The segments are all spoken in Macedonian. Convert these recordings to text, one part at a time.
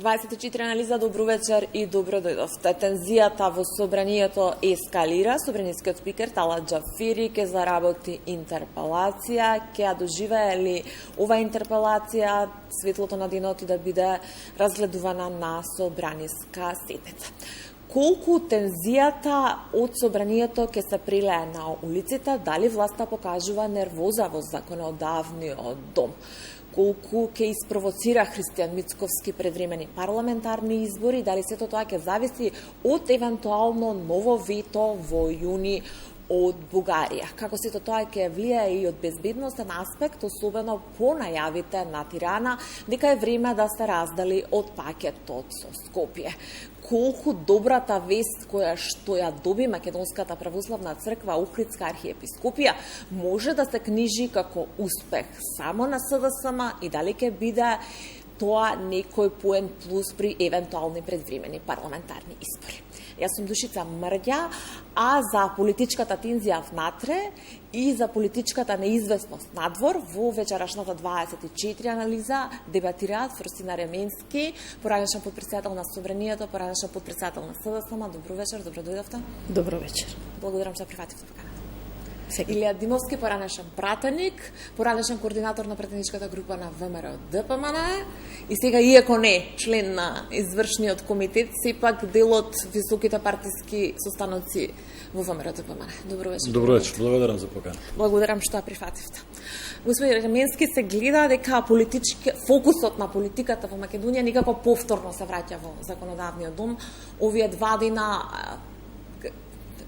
24 анализа, добро вечер и добро дојдовте. Тензијата во собранието ескалира. Собранискиот спикер Талат Џафери ќе заработи интерпелација. Ќе ја доживее ли ова интерпелација светлото на денот и да биде разгледувана на собраниска седница? Колку тензијата од собранието ќе се прилее на улиците, дали власта покажува нервоза во законодавниот дом? Колку ќе испровоцира Христијан Мицковски предвремени парламентарни избори, дали сето тоа ќе зависи од евентуално ново вето во јуни од Бугарија. Како сето тоа ќе влијае и од безбедносен аспект, особено по најавите на Тирана, дека е време да се раздали од пакетот со Скопје. Колку добрата вест која што ја доби Македонската православна црква Охридска архиепископија може да се книжи како успех само на СДСМ и дали ќе биде тоа некој поен плюс при евентуални предвремени парламентарни избори. Јас сум Душица Мрѓа, а за политичката тензија внатре и за политичката неизвестност надвор во вечерашната 24 анализа дебатираат Фросина Ременски, поранешен подпредседател на Собранието, поранешен подпредседател на СДСМ. Добро вечер, добро дојдовте. Добро вечер. Благодарам што прифативте поканата. Илија Димовски, поранешен пратеник, поранешен координатор на пратеничката група на ВМРО ДПМН и сега, иако не член на извршниот комитет, сепак дел од високите партиски состаноци во ВМРО ДПМН. Добро вечер. Добро вечер, благодарам за поканата. Благодарам што ја прифативте. Господин Ременски, се гледа дека фокусот на политиката во Македонија некако повторно се враќа во законодавниот дом. Овие 2 дена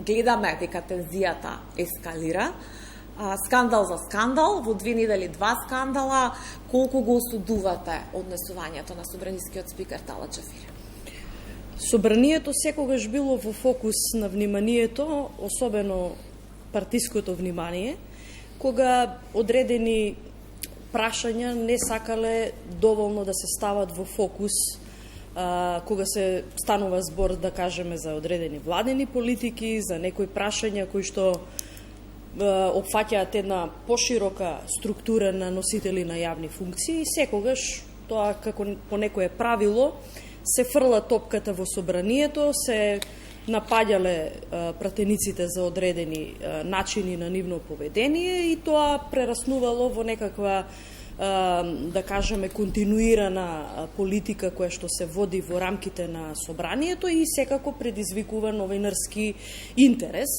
гледаме дека тензијата ескалира. Скандал за скандал, во 2 недели 2 скандала. Колку го осудувате однесувањето на собранискиот спикер Талат Џафери? Собранието секогаш било во фокус на вниманието, особено партиското внимание, кога одредени прашања не сакале доволно да се стават во фокус, кога се станува збор, да кажеме, за одредени владени политики, за некои прашања кои што опфаќаат една поширока структура на носители на јавни функции, и секогаш тоа како по некое правило се фрла топката во собранието, се напаѓале пратениците за одредени начини на нивно поведение и тоа прераснувало во некаква, да кажеме, континуирана политика која што се води во рамките на собранието и секако предизвикува новинарски интерес.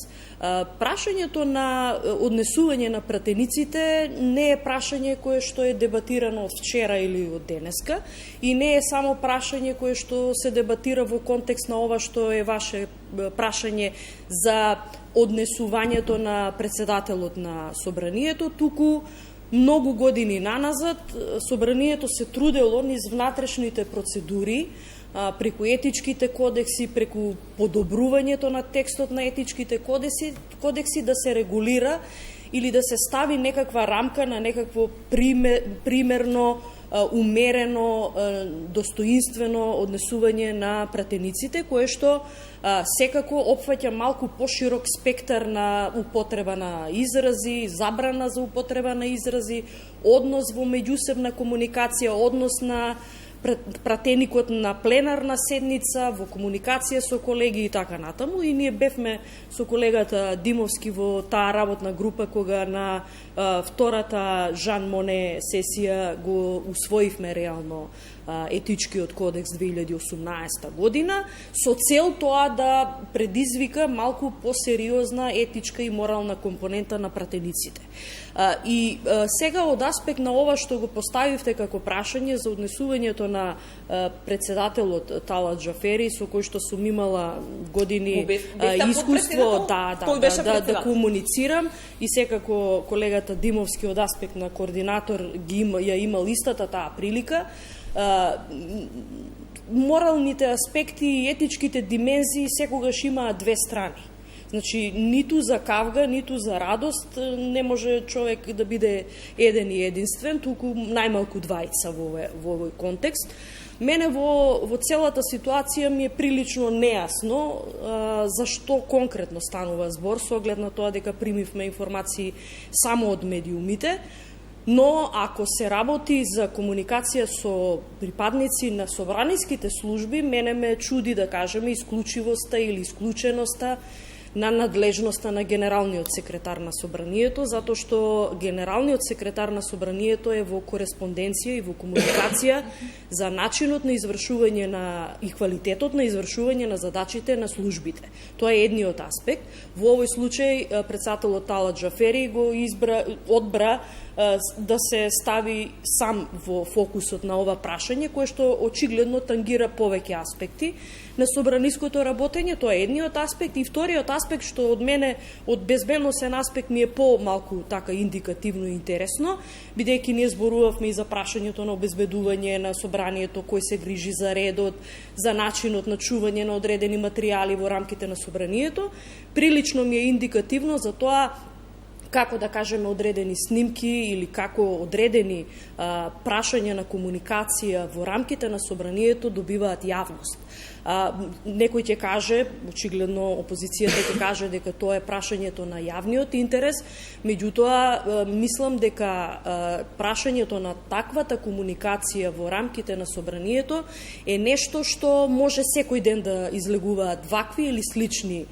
Прашањето на однесување на пратениците не е прашање кое што е дебатирано од вчера или од денеска и не е само прашање кое што се дебатира во контекст на ова што е ваше прашање за однесувањето на председателот на собранието, туку многу години наназад собранието се трудело низ внатрешните процедури, преку етичките кодекси, преку подобрувањето на текстот на етичките кодекси да се регулира или да се стави некаква рамка на некакво примерно, умерено, достоинствено однесување на пратениците, кое што секако опфаќа малку поширок спектар на употреба на изрази, забрана за употреба на изрази, однос во меѓусебна комуникација, однос на пратеникот на пленарна седница, во комуникација со колеги и така натаму. И ние бевме со колегата Димовски во таа работна група кога на втората Жан Моне сесија го усвоивме реално етичкиот кодекс 2018 година, со цел тоа да предизвика малку посериозна етичка и морална компонента на пратениците. И сега од аспект на ова што го поставивте како прашање за однесувањето на председателот Талат Џафери, со кој што сум имала години искуство да комуницирам, и секако колегата Димовски од аспект на координатор ја имал истата таа прилика, моралните аспекти и етичките димензии секогаш имаат 2 страни. Значи, ниту за кавга, ниту за радост не може човек да биде еден и единствен, туку најмалку двајца во овој контекст. Мене во целата ситуација ми е прилично нејасно зашто конкретно станува збор, со оглед на тоа дека примивме информации само од медиумите. Но ако се работи за комуникација со припадници на собраниските служби, мене ме чуди, да кажеме, исклучивоста или исклученоста на надлежноста на генералниот секретар на собранието, затоа што генералниот секретар на собранието е во кореспонденција и во комуникација за начинот на извршување и квалитетот на извршување на задачите на службите. Тоа е едниот аспект. Во овој случај претседателот Талат Џафери го одбра да се стави сам во фокусот на ова прашање, кое што очигледно тангира повеќе аспекти на собраниското работење. Тоа е едниот аспект. И вториот аспект, што од мене, од безбедносен аспект, ми е по-малку така индикативно и интересно, бидејќи ние зборувавме и за прашањето на обезбедување на собранието, кој се грижи за редот, за начинот на чување на одредени материјали во рамките на собранието. Прилично ми е индикативно за тоа како, да кажеме, одредени снимки или како одредени прашања на комуникација во рамките на собранието добиваат јавност. Некој ќе каже, очигледно опозицијата ќе каже дека тоа е прашањето на јавниот интерес, меѓутоа мислам дека прашањето на таквата комуникација во рамките на собранието е нешто што може секој ден да излегуваат вакви или слични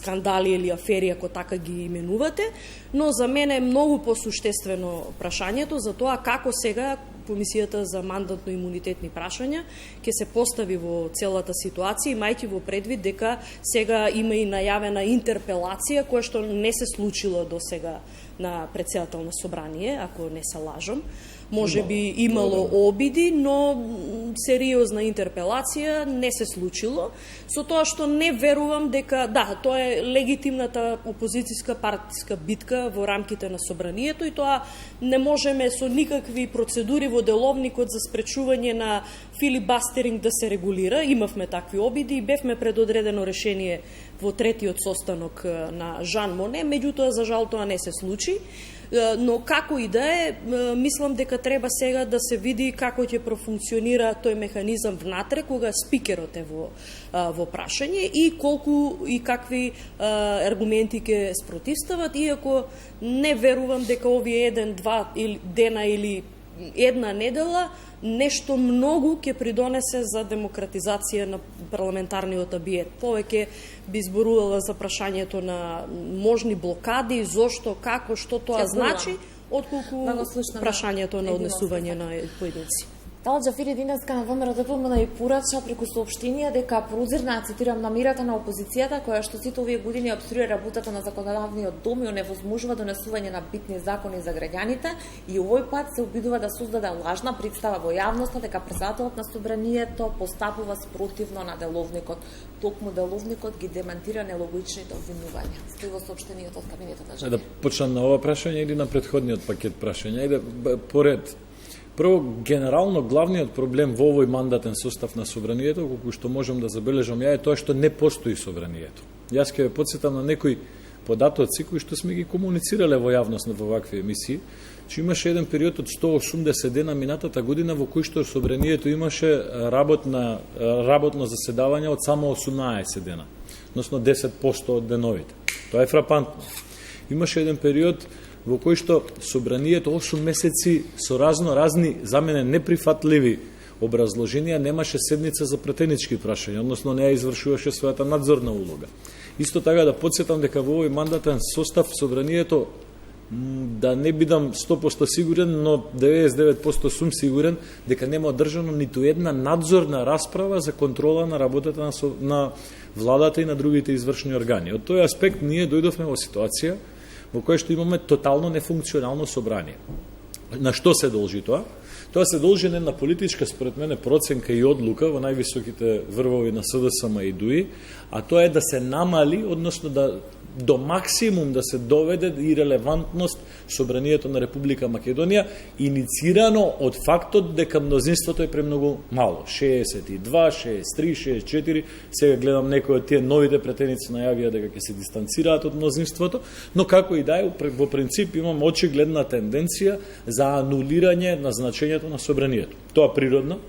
скандали или афери, ако така ги именувате, но за мене е многу посуштествено прашањето за тоа како сега Комисијата за мандатно-имунитетни прашања ќе се постави во целата ситуација, имајќи во предвид дека сега има и најавена интерпелација, која што не се случила до сега на претседател на собрание, ако не се лажам. Може би имало обиди, но сериозна интерпелација не се случило, со тоа што не верувам дека, да, тоа е легитимната опозицијска партиска битка во рамките на собранието и тоа не можеме со никакви процедури во деловникот за спречување на филибастеринг да се регулира. Имавме такви обиди и бевме предодредено решение во третиот состанок на Жан Моне, меѓутоа за жал тоа не се случи. Но како и да е, мислам дека треба сега да се види како ќе профункционира тој механизам внатре кога спикерот е во прашање и колку и какви аргументи ќе спротивстават, иако не верувам дека овие 1-2 дена или една недела нешто многу ќе придонесе за демократизација на парламентарниот абиет. Повеќе би зборувала за прашањето на можни блокади, зошто, како, што тоа значи, отколку прашањето на однесување на поединци. Талат Џафери денеска на ВМРО и порача преку соопштенија дека прозирна, цитирам, намерата на опозицијата, која што сите овие години обструира работата на законодавниот дом и оневозможува донесување на битни закони за граѓаните и овој пат се обидува да создаде лажна представа во јавноста дека претседателот на собранието постапува спротивно на деловникот. Токму деловникот ги демантира нелогичните обвинувања. Стои во соопштенијето од кабинетот на Џафери. Да почнам на ова прашање или на претходниот пакет прашања? Ајде поред. Прво, генерално главниот проблем во овој мандатен состав на собранието, колку што можам да забележам ја, е тоа што не постои собранието. Јас ќе ве потсетам на некои податоци кои што сме ги комуницирале во јавност во вакви емисии, че имаше еден период од 180 дена минатата година во кој што собранието имаше работно заседавање од само 18 дена, односно 10% од деновите. Тоа е фрапантно. Имаше еден период во кој што собранието 8 месеци со разни за мене неприфатливи образложенија немаше седница за претенички прашања, односно не ја извршуваше својата надзорна улога. Исто така да подсетам дека во овој мандатен состав собранието, да не бидам 100% сигурен, но 99% сум сигурен дека нема одржано ниту една надзорна расправа за контрола на работата на владата и на другите извршни органи. Од тој аспект ние дојдовме во ситуација во која што имаме тотално нефункционално собрание. На што се должи тоа? Тоа се должи на политичка, според мене, проценка и одлука во највисоките врвови на СДСМ и ДУИ, а тоа е да се намали, односно да до максимум да се доведе и релевантност собранието на Република Македонија, иницирано од фактот дека мнозинството е премногу мало. 62, 63, 64, сега гледам некои од тие новите претеници најавија дека ќе се дистанцираат од мнозинството, но како и да е, во принцип имам очигледна тенденција за анулирање на значењето на собранието. Тоа природно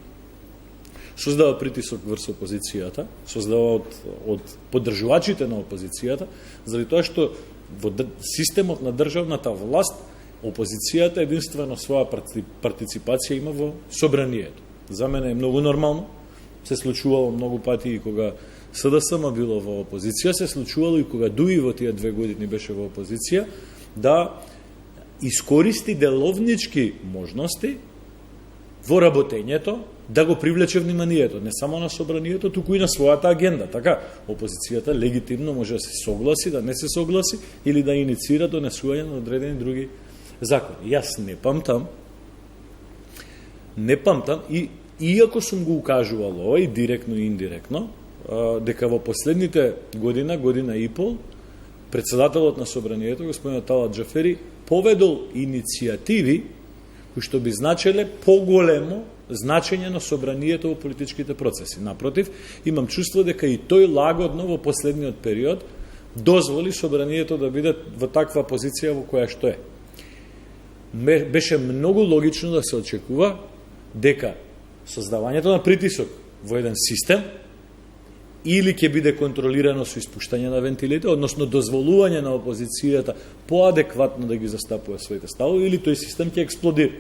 создава притисок врз опозицијата, создава од поддржувачите на опозицијата, заради тоа што во системот на државната власт опозицијата единствено своја партиципација има во собранието. За мене е многу нормално, се случувало многу пати и кога СДСМ било во опозиција, се случувало и кога ДУИ во тие 2 години беше во опозиција, да искористи деловнички можности во работењето, да го привлече вниманието, не само на собранието, туку и на својата агенда. Така, опозицијата легитимно може да се согласи, да не се согласи, или да иницира донесување на одредени други закони. Јас не памтам, и иако сум го укажувал ова и директно и индиректно, дека во последните година и пол, председателот на собранието, господин Талат Џафери, поведол иницијативи кои што би значеле поголемо значење на собранието во политичките процеси. Напротив, имам чувство дека и тој лагодно во последниот период дозволи собранието да биде во таква позиција во која што е. Беше многу логично да се очекува дека создавањето на притисок во еден систем или ќе биде контролирано со испуштање на вентилите, односно дозволување на опозицијата поадекватно да ги застапува своите ставови, или тој систем ќе експлодира.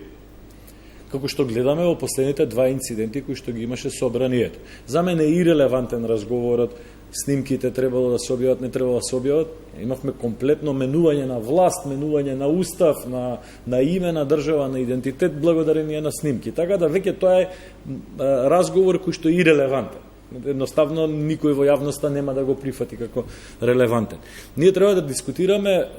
Како што гледаме во последните 2 инциденти кои што ги имаше собранието. За мене е ирелевантен разговорот, снимките требало да се објават, не требало да се објават. Имавме комплетно менување на власт, менување на устав, на име на држава, на идентитет, благодарение на снимки. Така да веќе тоа е разговор кој што е ирелевантен. Едноставно, никој во јавноста нема да го прифати како релевантен. Ние треба да дискутираме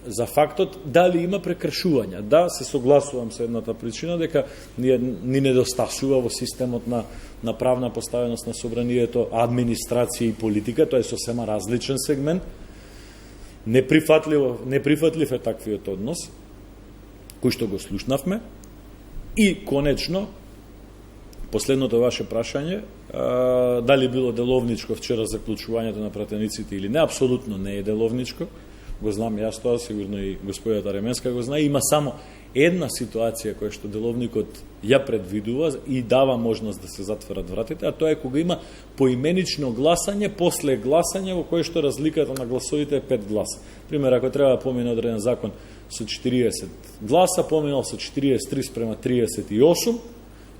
за фактот дали има прекршувања. Да, се согласувам со едната причина, дека ни недостасува во системот на правна поставеност на собранието, администрација и политика, тоа е сосема различен сегмент. Неприфатлив е таквиот однос, кој што го слушнавме. И, конечно, последното ваше прашање, дали било деловничко вчера заклучувањето на пратениците или не, апсолутно не е деловничко. Го знам јас тоа, сигурно и господјата Ременска го знае. Има само една ситуација која што деловникот ја предвидува и дава можност да се затворат вратите, а тоа е кога има поименично гласање после гласање во кое што разликата на гласовите е 5 гласа. Пример, ако треба да помине одреден закон со 40 гласа, поминал со 43 спрема 38,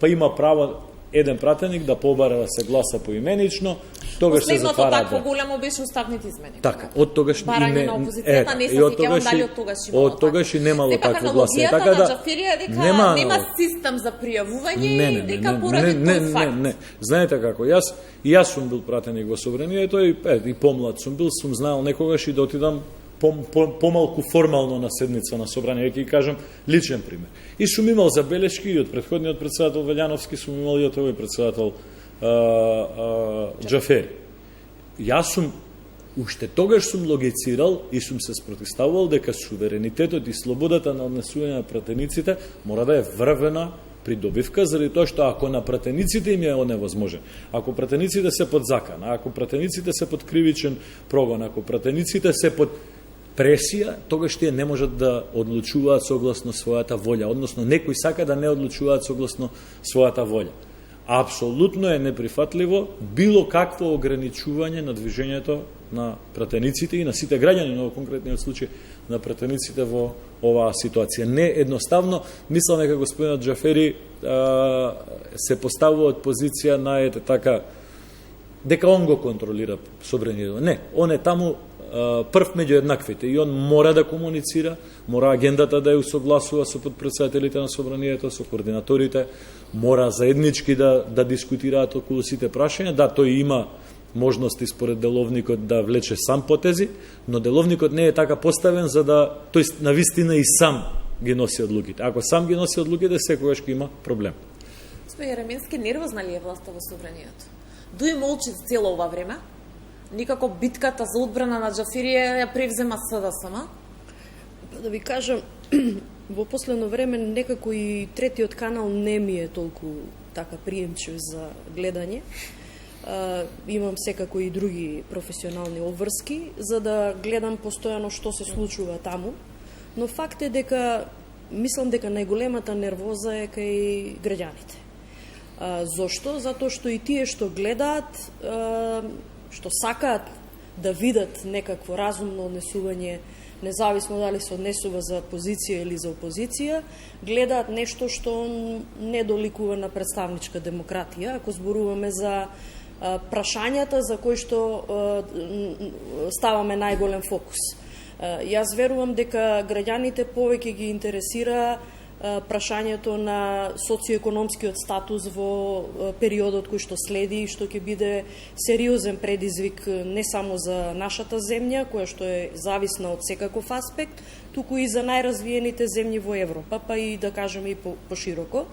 па има право еден пратеник да побара да се гласа поименично, тогаш се затвара. Последното такво големо беше уставните измени. Така, од тогаш барање на опозицијата, не се сеќавам дали од тогаш имало. Од тогаш и немало такво гласање. Така да Џаферија дека нема систем за пријавување и дека поради тој факт. Не. Знаете како, јас сум бил пратеник во собранието и помлад сум знаел некогаш и да отидам помалку формално на седница на собрание, ќе кажам личен пример. И сум имал забелешки и од претходниот председател Велјановски, сум имал и од овој председател Џафери. Јас сум, уште тогаш сум логицирал и сум се спротивставувал дека суверенитетот и слободата на однесување на пратениците мора да е врвена придобивка, заради тоа што ако на пратениците им е оневозможен, ако пратениците се под закан, ако пратениците се под кривичен прогон, ако пратениците се под пресија, тогаш тие не можат да одлучуваат согласно својата волја, односно некои сака да не одлучуваат согласно својата волја. Апсолутно е неприфатливо било какво ограничување на движењето на пратениците и на сите граѓани, но во конкретниот случај на пратениците во оваа ситуација. Не едноставно, мислам дека господинот Џафери се поставува од позиција на така дека он го контролира собранието. Не, он е таму прв меѓу еднаквите и он мора да комуницира, мора агендата да ја усогласува со подпредседателите на собранието, со координаторите, мора заеднички да дискутираат околу сите прашања. Да, тој има можности според деловникот да влече сам потези, но деловникот не е така поставен за да тој навистина и сам ги носи одлуките. Ако сам ги носи одлуките, секогаш ќе има проблем. Господин Ременски, нервозна ли е власта во собранието? Дуи молчи цело ова време? Никако битката за одбрана на Џаферија ја превзема СДСМ? Да ви кажам, во последно време некако и третиот канал не ми е толку така приемчив за гледање. Имам секако и други професионални обврски за да гледам постојано што се случува таму, но факт е дека мислам дека најголемата нервоза е кај граѓаните. Зошто? Затоа што и тие што гледаат, што сакаат да видат некакво разумно однесување независно дали се однесува за позиција или за опозиција, гледаат нешто што не доликува на представничка демократија, ако зборуваме за прашањата за кои што ставаме најголем фокус. Јас верувам дека граѓаните повеќе ги интересира прашањето на социоекономскиот статус во периодот кој што следи и што ќе биде сериозен предизвик не само за нашата земја, која што е зависна од секаков аспект, туку и за најразвиените земји во Европа, па и да кажеме и пошироко.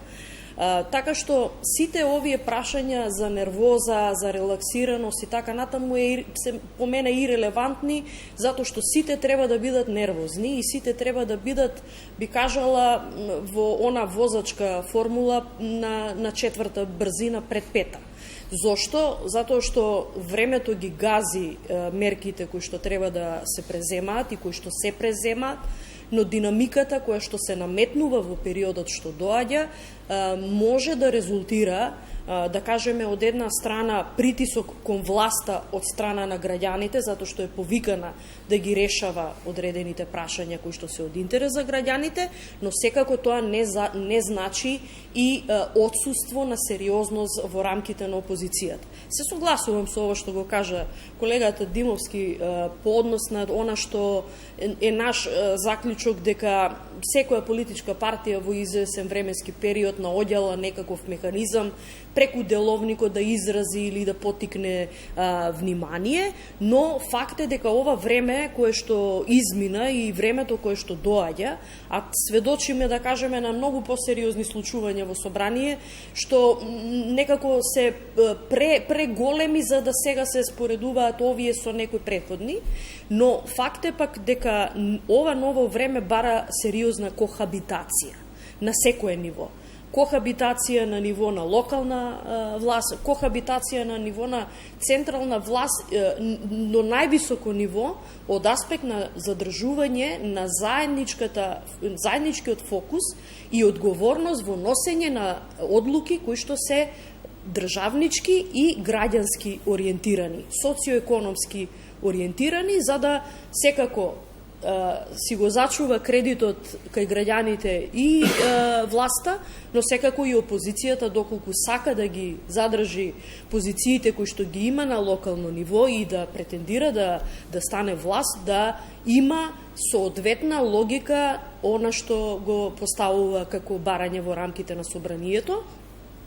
Така што сите овие прашања за нервоза, за релаксираност и така натаму се по мене ирелевантни, затоа што сите треба да бидат нервозни и сите треба да бидат, би кажала, во она возачка формула на четврта брзина пред пета. Зошто? Затоа што времето ги гази мерките кои што треба да се преземаат и кои што се преземаат, но динамиката која што се наметнува во периодот што доаѓа може да резултира, да кажеме, од една страна притисок кон власта од страна на граѓаните, затоа што е повикана да ги решава одредените прашања кои што се од интерес за граѓаните, но секако тоа не значи и отсуство на сериозност во рамките на опозицијата. Се согласувам со ова што го кажа колегата Димовски по однос на она што е наш заклучок, дека секоја политичка партија во извесен временски период наоѓала некаков механизам преку деловникот да изрази или да потикне внимание, но факт е дека ова време кое што измина и времето кое што доаѓа, а сведочиме, да кажеме, на многу посериозни случувања во собрание, што некако се преголеми за да сега се споредуваат овие со некои претходни, но факт е пак дека ова ново време бара сериозна кохабитација на секое ниво. Кохабитација на ниво на локална власт, кохабитација на ниво на централна власт, но највисоко ниво од аспект на задржување на заедничкиот фокус и одговорност во носење на одлуки кои што се државнички и граѓански ориентирани, социоекономски ориентирани, за да секако си го зачува кредитот кај граѓаните и власта, но секако и опозицијата, доколку сака да ги задржи позициите кои што ги има на локално ниво и да претендира да стане власт, да има соодветна логика она што го поставува како барање во рамките на собранието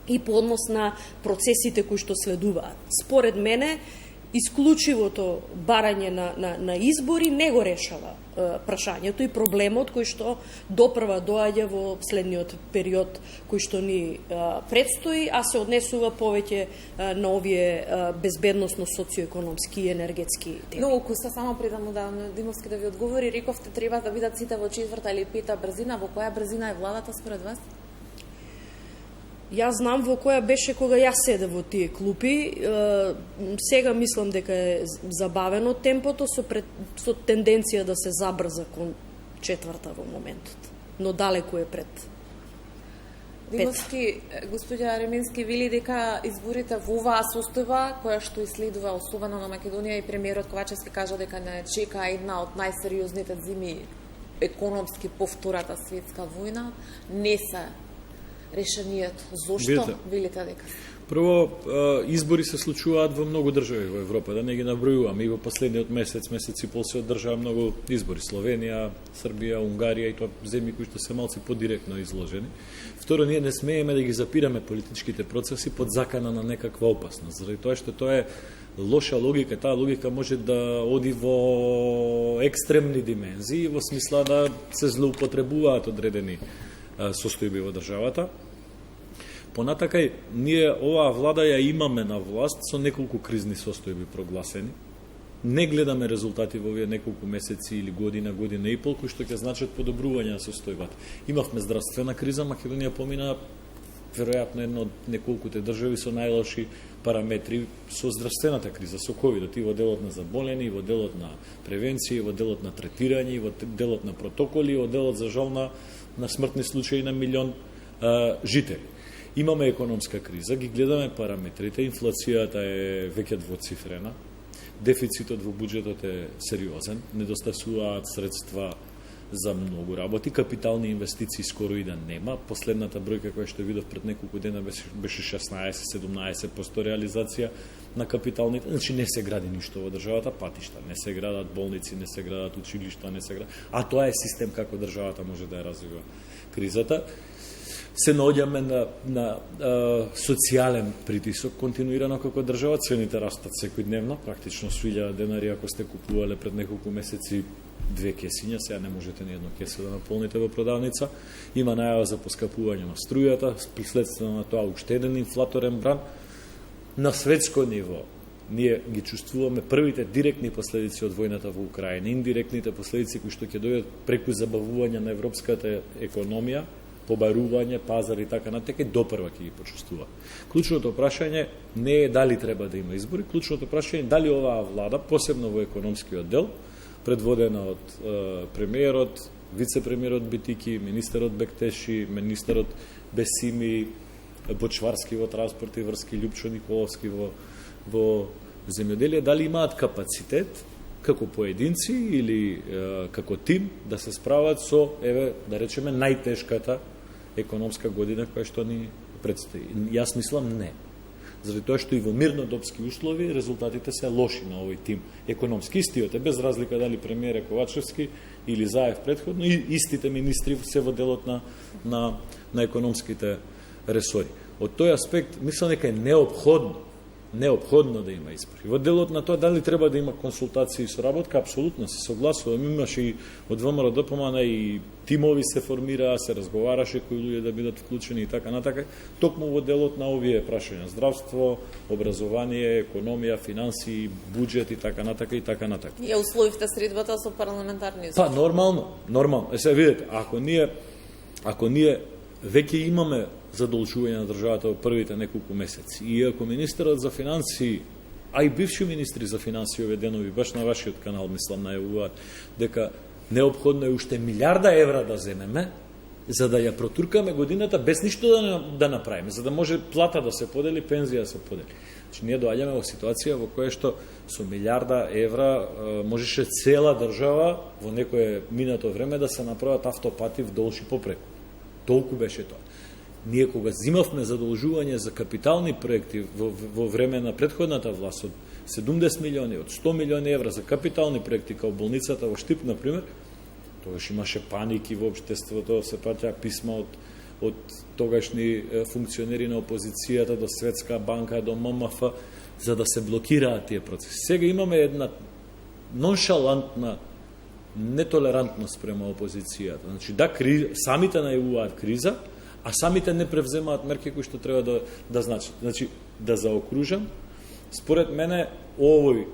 и по однос на процесите кои што следуваат. Според мене, исклучивото барање на избори не го решава прашањето и проблемот кој што допрва доаѓа во следниот период кој што ни предстои, а се однесува повеќе на овие безбедносно социоекономски и енергетски теми. Но укуса, само пред да Димовски да ви одговори, рековте треба да бидат сите во четврта или пета брзина. Во која брзина е владата според вас? Јас знам во која беше кога јас седе во тие клупи. Сега мислам дека е забавено темпото со тенденција да се забрза кон четврта во моментот. Но далеку е пред Димовски, господја Ремински, вели дека изборите во оваа состојба, која што исследува особено на Македонија, и премиерот Ковачевски кажа дека не чека една од најсериозните зими економски по Втората светска војна, не се решението. Зошто велите дека? Прво, избори се случуваат во многу држави во Европа, да не ги набројувам. И во последниот месец и пол се одржаа многу избори. Словенија, Србија, Унгарија, и тоа земји кои што се малци подиректно изложени. Второ, ние не смееме да ги запираме политичките процеси под закана на некаква опасност, заради тоа што тоа е лоша логика. Таа логика може да оди во екстремни димензии, во смисла да се злоупотребуваат одредени состојби во државата. Понатакај, ние оваа влада ја имаме на власт со неколку кризни состојби прогласени. Не гледаме резултати во овие неколку месеци или година, година и пол, кои што ќе значат подобрување на состојбата. Имавме здравствена криза, Македонија помина веројатно една од неколкуте држави со најлоши параметри со здравствената криза, со ковидот, и во делот на заболени, и во делот на превенција, и во делот на третирање, и во делот на протоколи, и во делот за жал на смртни случаи на милион жители. Имаме економска криза, ги гледаме параметрите, инфлацијата е веќе двоцифрена, Дефицитот во буџетот е сериозен, недостасуваат средства за многу работи, капитални инвестиции скоро и да нема. Последната бројка која што видов пред неколку дена беше 16-17% реализација на капиталните, значи не се гради ништо во државата, патишта, не се градат болници, не се градат училишта, не се градат, а тоа е систем како државата може да ја развива кризата. Се наоѓаме на социјален притисок континуирано како држава, цените растат секојдневно, практично со 1000 денари ако сте купувале пред неколку месеци 2 кесиња, сега не можете ни едно кесе да наполните во продавница. Има најава за поскапување на струјата, следствено на тоа уште еден инфлаторен бран. На светско ниво ние ги чувствуваме првите директни последици од војната во Украина, индиректните последици кои што ќе дојдат преку забавување на европската економија, побарување, пазар и така натака, допрва ќе ги почувствува. Клучното прашање не е дали треба да има избори, клучното прашање е дали оваа влада, посебно во економскиот дел, предводена од премиерот, вице-премиерот Битики, министерот Бектеши, министерот Бесими, Бочварски во транспорт и врски, Љупчо Николовски во земјоделие, дали имаат капацитет како поединци или како тим да се справат со, да речеме, најтешката економска година која што ни предстои. Јас мислам не. Заради тоа што и во мирнодопски услови резултатите се лоши на овој тим. Економски истиот е, без разлика дали премиер Ковачевски или Заев предходно, и истите министри се во делот на економските ресори. Од тој аспект, мислам дека е неопходно да има избори. Во делот на тоа дали треба да има консултации и соработка, апсолутно се согласувам. Имаше и од ВМРО ДПМН и тимови се формираа, се разговараше кои луѓе да бидат вклучени и така натака. Токму во делот на овие прашања: здравство, образование, економија, финанси, буџет и така натака и така натака. Ја условивте средбата со парламентарни избори. Па нормално. Сега видите, ако ние веќе имаме задолжување на државата во првите неколку месеци, и ако министерот за финансии, а и бивши министри за финансии овие денови, баш на вашиот канал, мислам, најавуваат дека неопходно е уште милиарда евра да земеме, за да ја протуркаме годината без ништо да направиме, за да може плата да се подели, пензија да се подели. Значи, ние доаѓаме во ситуација во која што со милиарда евра можеше цела држава во некое минато време да се направат автопати вдолж и попреку. Толку беше тоа. Ние кога зимавме задолжување за капитални проекти во време на предходната власт од 70 милиони, од 100 милиони евра за капитални проекти као болницата во Штип, например, тогаш имаше паники во општеството, се пратеа писма од тогашни функционери на опозицијата до Светска банка, до ММФ, за да се блокираат тие процеси. Сега имаме една ноншалантна нетолерантност према опозицијата. Значи, самите најавуваат криза, а самите не превземаат мерки кои што треба да значат. Значи, да заокружам, според мене овој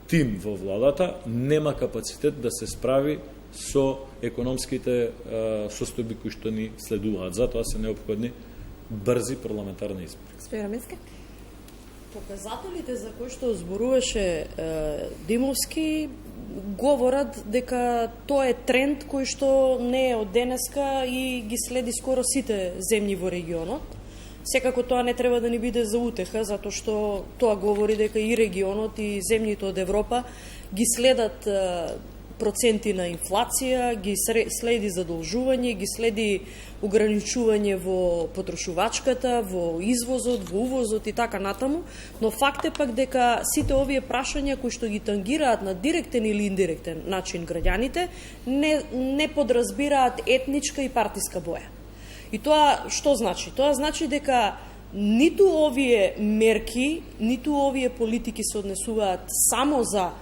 тим во владата нема капацитет да се справи со економските состојби кои што ни следуваат. Затоа се неопходни брзи парламентарни избори. Спирамински? Показателите за кои што зборуваше Димовски говорат дека тоа е тренд кој што не е од денеска и ги следи скоро сите земји во регионот. Секако тоа не треба да ни биде за утеха, затоа што тоа говори дека и регионот и земјите од Европа ги следат проценти на инфлација, ги следи задолжување, ги следи ограничување во потрошувачката, во извозот, во увозот и така натаму, но факт е пак дека сите овие прашања кои што ги тангираат на директен или индиректен начин граѓаните не подразбираат етничка и партиска боја. И тоа што значи? Тоа значи дека ниту овие мерки, ниту овие политики се однесуваат само за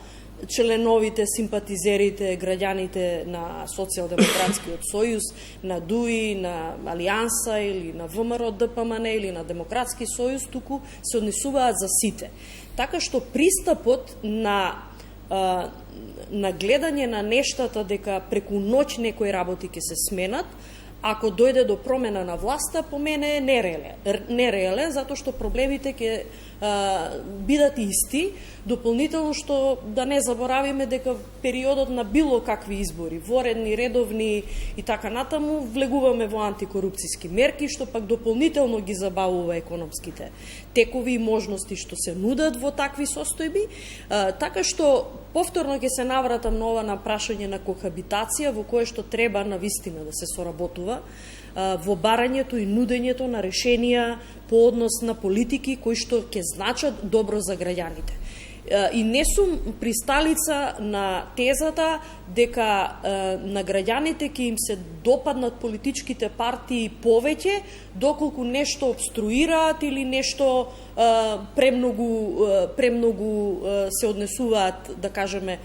членовите, симпатизерите, граѓаните на Социјалдемократскиот сојуз, на ДУИ, на Алијанса или на ВМРО ДПМН или на Демократски сојуз, туку се однесуваат за сите. Така што пристапот на гледање на нештата дека преку ноќ некои работи ќе се сменат, ако дојде до промена на власта, по мене е нереален, затоа што проблемите ќе бидат исти, дополнително што да не заборавиме дека периодот на било какви избори, воредни, редовни и така натаму, влегуваме во антикорупцијски мерки, што пак дополнително ги забавува економските текови и можности што се нудат во такви состојби, така што повторно ќе се навратам на ова на прашање на кохабитација, во кое што треба навистина да се соработува во барањето и нудењето на решенија по однос на политики кои што ќе значат добро за граѓаните. И не сум присталица на тезата дека на граѓаните ќе им се допаднат политичките партии повеќе доколку нешто обструираат или нешто премногу се однесуваат, да кажеме,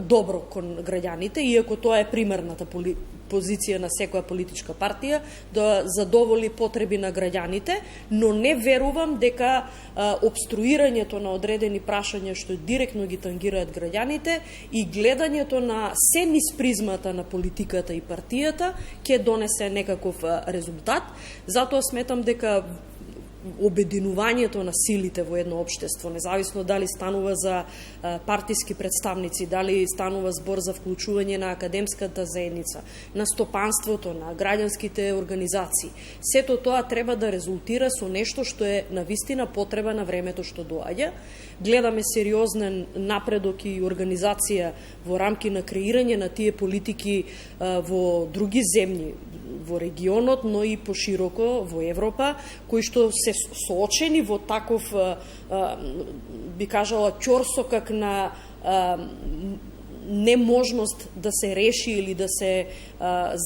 добро кон граѓаните, иако тоа е примерната позиција на секоја политичка партија, да задоволи потреби на граѓаните, но не верувам дека обструирањето на одредени прашања што директно ги тангираат граѓаните и гледањето на се низ призмата на политиката и партијата ќе донесе некаков резултат. Затоа сметам дека обединувањето на силите во едно општество, независно дали станува за партиски представници, дали станува збор за вклучување на академската заедница, на стопанството, на граѓанските организации. Сето тоа треба да резултира со нешто што е навистина потреба на времето што доаѓа. Гледаме сериозен напредок и организација во рамки на креирање на тие политики во други земји, во регионот, но и пошироко во Европа, кои што се соочени во таков, би кажала, ќорсокак на неможност да се реши или да се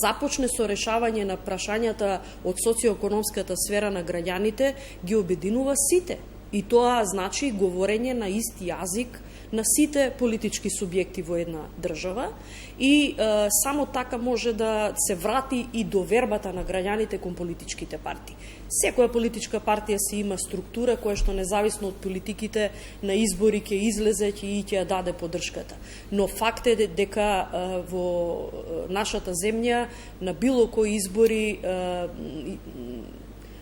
започне со решавање на прашањата од социоекономската сфера на граѓаните, ги обединува сите. И тоа значи говорење на ист јазик на сите политички субјекти во една држава и само така може да се врати и довербата на граѓаните кон политичките партии. Секоја политичка партија си има структура која што независно од политиките на избори ќе излезе и ќе ја даде поддршката. Но факт е дека во нашата земја на било кои избори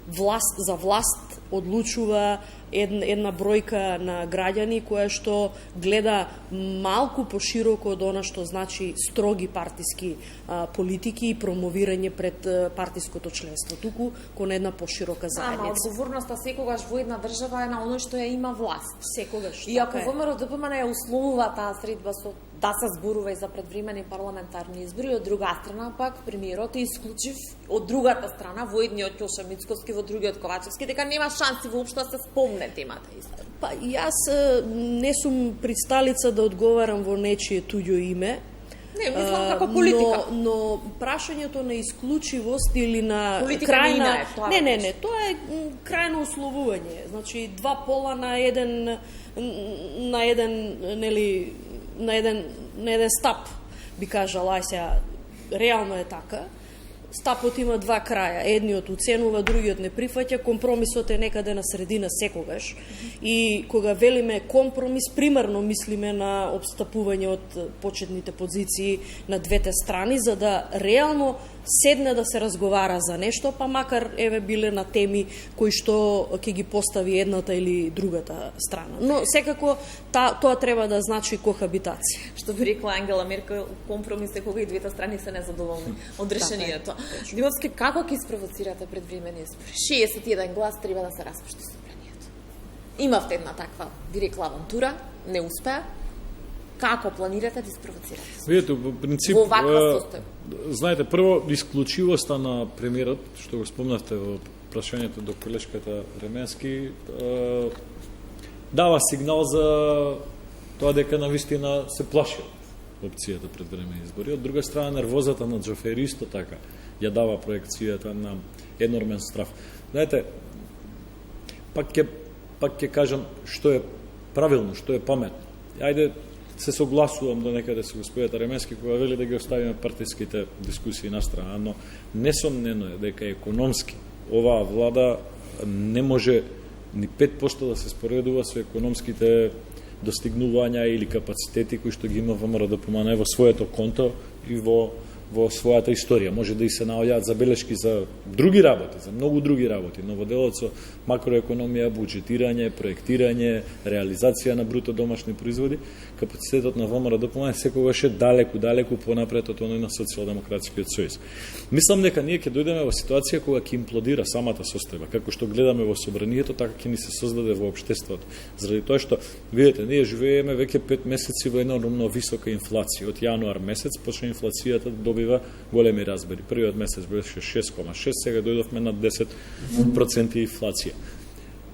за власт одлучува една бројка на граѓани која што гледа малку пошироко од она што значи строги партиски политики и промовирање пред партиското членство, туку кон една поширока заедница. Одговорноста секогаш во една држава е на оној што ја има власт. Секогаш. И ако ВМРО-ДПМН ја условува таа средба со да се зборува и за предвремени парламентарни избори, од друга страна пак премиерот е исклучив од другата страна, во едниот Ќоша Мицковски, во другиот Ковачевски, дека нема шанси воопшто да се спомне темата исто. Па јас не сум присталица да одговарам во нечие туѓо име. Не, мислам како политика. Но прашањето на исклучивост или на политика крајна... Не, тоа е крајно условување. Значи, два пола на еден стап, би кажала, сега реално е така. Стапот има два краја. Едниот уценува, другиот не прифаќа. Компромисот е некаде на средина секогаш. И кога велиме компромис, примерно мислиме на обстапување од почетните позиции на двете страни, за да реално седне да се разговара за нешто, па макар еве биле на теми кои што ќе ги постави едната или другата страна. Но секако тоа треба да значи кохабитација. Што би рекла Ангела Меркел, компромис е кога и двете страни се незадоволни од решението. Димовски, како ќе испровоцирате предвремени избори? 61 глас треба да се распушти собранието. Имавте една таква, би рекла, авантура, не успеа. Како планирате да испровоцирате? Видете, во принцип, знаете, прво, исклучивоста на премиерот, што го спомнавте во прашањето до колешката Ременски, дава сигнал за тоа дека навистина се плаши опцијата пред време избори. Од друга страна, нервозата на Џафери исто така ја дава проекцијата на енормен страв. Знаете, пак ќе кажам што е правилно, што е паметно. Ајде, се согласувам до некаде со господјата Ременски кога вели да ги оставиме партиските дискусии на страна, но несомнено е дека економски оваа влада не може ни 5% да се споредува со економските достигнувања или капацитети кои што ги има ВМРО-ДПМН во своето конто и во во својата историја. Може да и се наоѓаат забелешки за други работи, за многу други работи, но во делот со макроекономија, буџетирање, проектирање, реализација на бруто домашни производи, капацитетот на ВМРО ДПМН секогаш е далеку понапред од оној на Социјалдемократскиот сојуз. Мислам дека ние ќе дојдеме во ситуација кога ќе имплодира самата состојба, како што гледаме во собранието, така ќе ни се создаде во општеството. Заради тоа што, видите, ние живееме веќе 5 месеци во енормно висока инфлација. Од јануар месец почна инфлацијата да добива големи разбери. Првиот месец беше 6,6, сега дојдовме на 10% инфлација.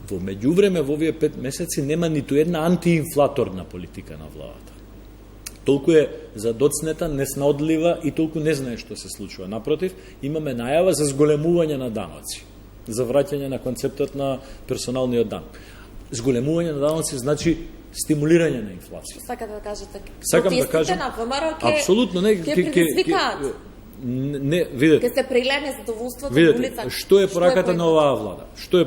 Во меѓувреме, во овие 5 месеци нема ниту една антиинфлаторна политика на владата. Толку е задоцнета, неснаодлива и толку не знае што се случува. Напротив, имаме најава за зголемување на даноци, за враќање на концептот на персоналниот данок. Зголемување на даноци значи стимулирање на инфлација. Сакате да кажете, сакам да кажам, на ВМРО ќе апсолутно не ќе предизвикаат. Не, видете. Ќе се прилене задоволството во улица. Што е пораката на оваа влада? Што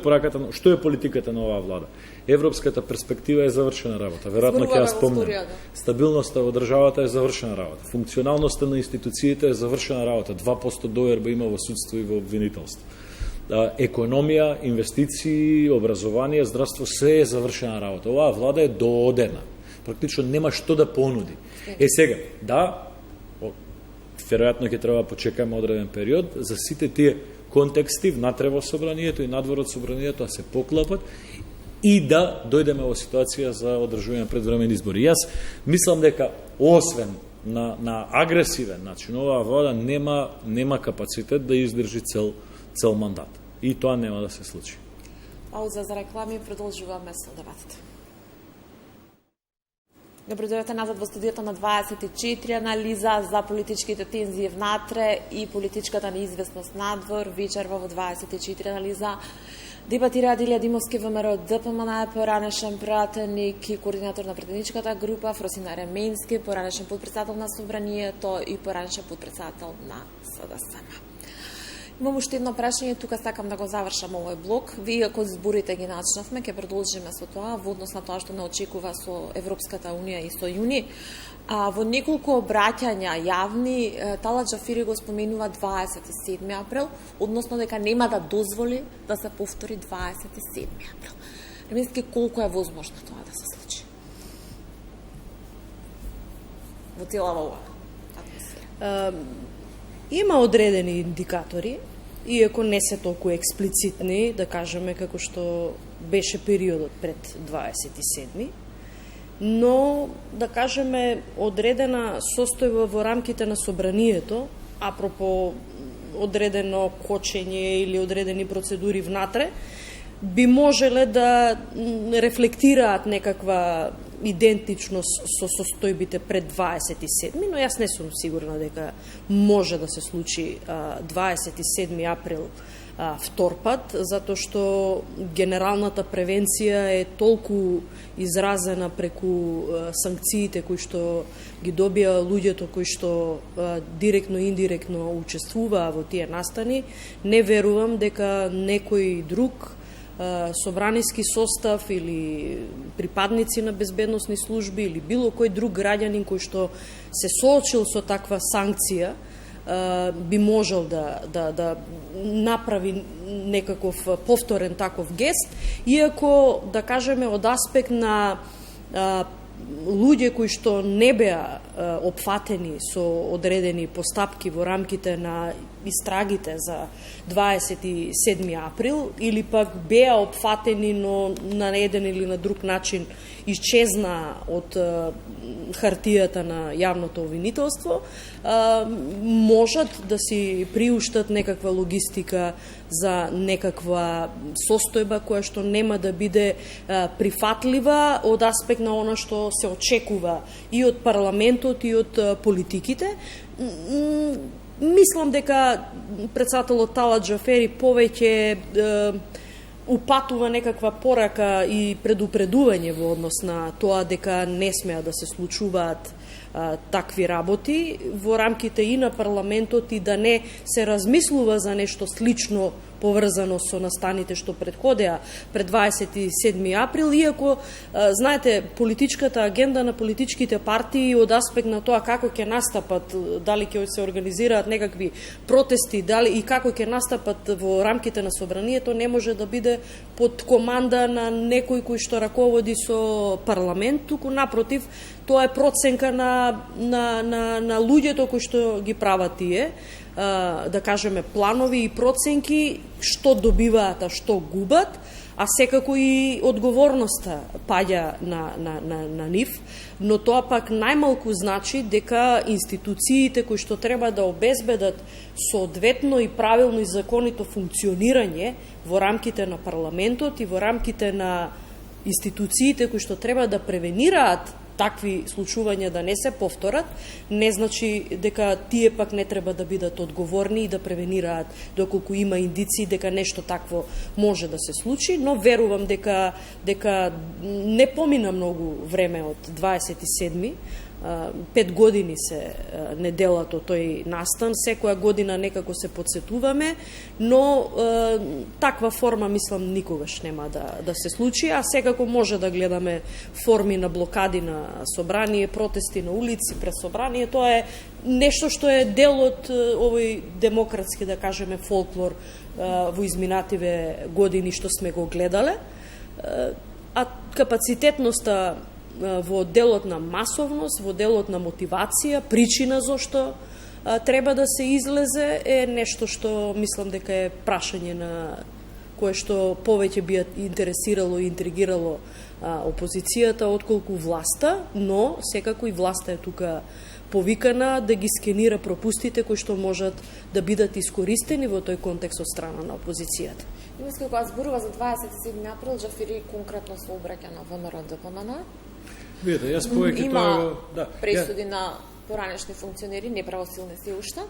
е политиката на оваа влада? Европската перспектива е завршена работа. Веројатно ќе ја спомнам. Стабилноста во државата е завршена работа. Функционалноста на институциите е завршена работа. 2% доверба има во судство и во обвинителство. Економија, инвестиции, образование, здравство, се е завршена работа. Оваа влада е доодена. Практично нема што да понуди. Сега, да, веројатно ќе треба да почекаме одреден период за сите тие контексти внатре во собранието и надвор од собранието да се поклапат и да дојдеме во ситуација за одржување предвремени избори. Јас мислам дека освен на агресивен начин оваа влада нема капацитет да издржи цел мандат. И тоа нема да се случи. Пауза за реклами, продолжуваме со дебатите. Добро дојдете назад во студиото на 24, анализа за политичките тензии внатре и политичката неизвестност надвор. Вечерва во 24 анализа дебатира Дилија Димовски, ВМРО ДПМН, поранешен пратеник и координатор на пратеничката група, Фросина Ременски, поранешен подпредседател на собранието и поранешен подпредседател на СДСМ. Имам уште едно прашање, тука сакам да го завршам овој блок. Вие ако зборите ги начнавме, ќе продолжиме со тоа, во однос на тоа што не очекува со Европската Унија и со јуни. Во неколку обраќања јавни, Талат Џафери го споменува 27 април, односно дека нема да дозволи да се повтори 27 април. Ременски, колку е возможно тоа да се случи? Во целава ова атмосфера. Има одредени индикатори, иако не се толку експлицитни, да кажеме како што беше периодот пред 27, но, да кажеме, одредена состојба во рамките на собранието, апропо одредено кочење или одредени процедури внатре, би можеле да рефлектираат некаква идентичност со состојбите пред 27, но јас не сум сигурна дека може да се случи 27 април втор пат, затоа што генералната превенција е толку изразена преку санкциите кои што ги добија луѓето кои што директно и индиректно учествуваа во тие настани. Не верувам дека некој друг собраниски состав или припадници на безбедносни служби или било кој друг граѓанин кој што се соочил со таква санкција би можел да направи некаков повторен таков гест, иако, да кажеме, од аспект на луѓе кои што не беа опфатени со одредени постапки во рамките на истрагите за 27 април или пак беа опфатени, но на еден или на друг начин исчезна од хартијата на јавното обвинителство, можат да си приуштат некаква логистика за некаква состојба која што нема да биде прифатлива од аспект на она што се очекува и од парламентот и од политиките. Мислам дека председателот Талат Џафери повеќе упатува некаква порака и предупредување во однос на тоа дека не смеа да се случуваат такви работи во рамките и на парламентот и да не се размислува за нешто слично поврзано со настаните што предходеа пред 27 април, иако, знаете, политичката агенда на политичките партии од аспект на тоа како ќе настапат, дали ќе се организираат некакви протести, дали и како ќе настапат во рамките на собранието, не може да биде под команда на некој кој што раководи со парламент, туку напротив, тоа е проценка на луѓето кои што ги прават тие, да кажеме планови и проценки, што добиваат, а што губат, а секако и одговорноста паѓа на нив, но тоа пак најмалку значи дека институциите кои што треба да обезбедат соодветно и правилно и законито функционирање во рамките на парламентот и во рамките на институциите кои што треба да превенираат такви случувања да не се повторат, не значи дека тие пак не треба да бидат одговорни и да превенираат доколку има индици дека нешто такво може да се случи, но верувам дека не помина многу време од 27 5 години се неделато тој настан, секоја година некако се подсетуваме, но таква форма, мислам, никогаш нема да се случи, а секако може да гледаме форми на блокади на собрание, протести на улици пред собрание, тоа е нешто што е дел од овој демократски, да кажеме, фолклор во изминативе години што сме го гледале, а капацитетноста во делот на масовност, во делот на мотивација, причина зошто треба да се излезе е нешто што мислам дека е прашање на кое што повеќе би интересирало и интригирало опозицијата отколку власта, но секако и власта е тука повикана да ги скенира пропустите кои што можат да бидат искористени во тој контекст од страна на опозицијата. Имаска кога зборува за 27 април, Џафери конкретно се обраќа на ВМРО ДПМН. Видите, јас повеќе има пресуди на поранешни функционери, неправосилни се уште.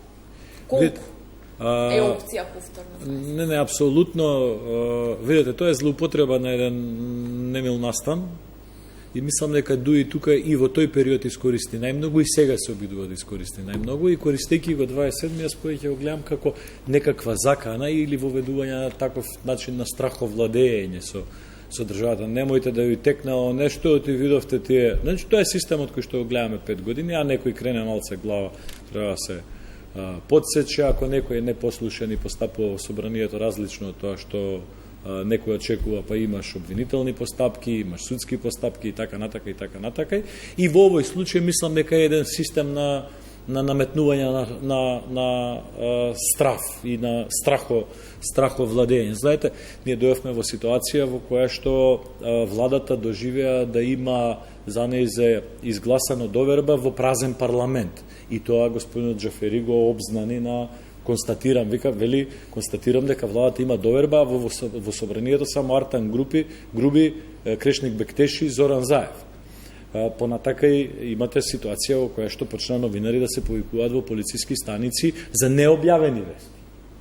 Колку е опција повторно? Не, апсолутно. Видите, тоа е злоупотреба на еден немил настан. И мислам дека дуи тука и во тој период искористи најмногу и сега се обидува да искористи најмногу и користејќи го 27 јас повеќе го гледам како некаква закана или воведување на таков начин на страховладење со државата. Немојте да ви текнало нешто, ти видовте тие. Значи тоа е системот кој што го гледаме 5 години, а некој крене малце глава, треба да се подсече, ако некој е непослушен и постапува во собранието различно од тоа што некој очекува, па имаш обвинителни постапки, имаш судски постапки и така натака и така натака. И во овој случај мислам дека е еден систем на наметнување на страф и на страховладење. Знаете, ние дојавме во ситуација во која што владата доживеа да има за нејзе изгласано доверба во празен парламент. И тоа господинот Џафери го обзнани на констатирам, констатирам дека владата има доверба во собранието само Артан Груби, Крешник Бектеши и Зоран Заев. Понатака имате ситуација во која што почна новинари да се повикуваат во полициски станици за необјавени вести.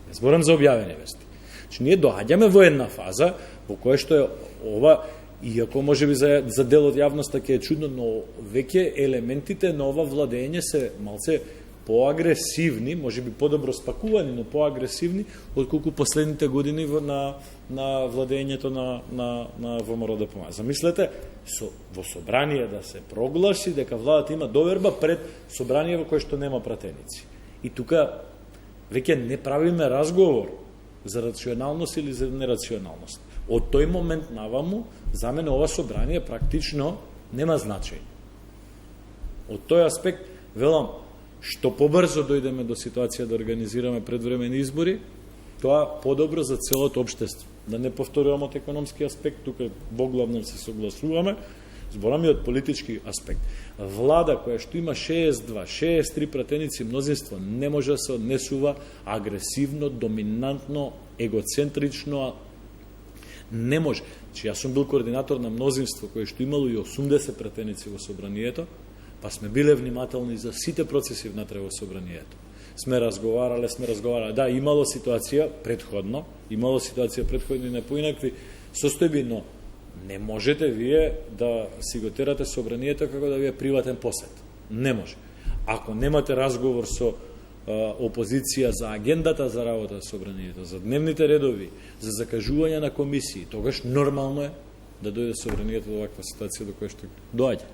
Не зборам за објавени вести. Значи, ние доаѓаме во една фаза во која што е ова, иако можеби за дел од јавноста ќе е чудно, но веќе елементите на ова владење се малце поагресивни, можеби подобро спакувани, но поагресивни, отколку последните години на владењето на ВМРО ДПМН. Замислете, во собрание да се прогласи дека владата има доверба пред собрание во кое што нема пратеници. И тука веќе не правиме разговор за рационалност или за нерационалност. Од тој момент наваму, за мене ова собрание практично нема значај. Од тој аспект, велам, што побрзо дојдеме до ситуација да организираме предвремени избори, тоа подобро за целото општество. Да не повторувам од економски аспект, тука воглавно се согласуваме, зборам и од политички аспект. Влада која што има 62, 63 пратеници мнозинство не може да се однесува агресивно, доминантно, егоцентрично, не може. Че јас сум бил координатор на мнозинство кое што имало и 80 пратеници во собранието, па сме биле внимателни за сите процеси внатре во собранието. Сме разговарале. Да, имало ситуација предходно и на поинакви состојби, но не можете вие да си го терате собранието како да ви е приватен посет. Не може. Ако немате разговор со опозиција за агендата за работа со собранието, за дневните редови, за закажување на комисии, тогаш нормално е да дојде собранието до ваква ситуација до која што доаѓа.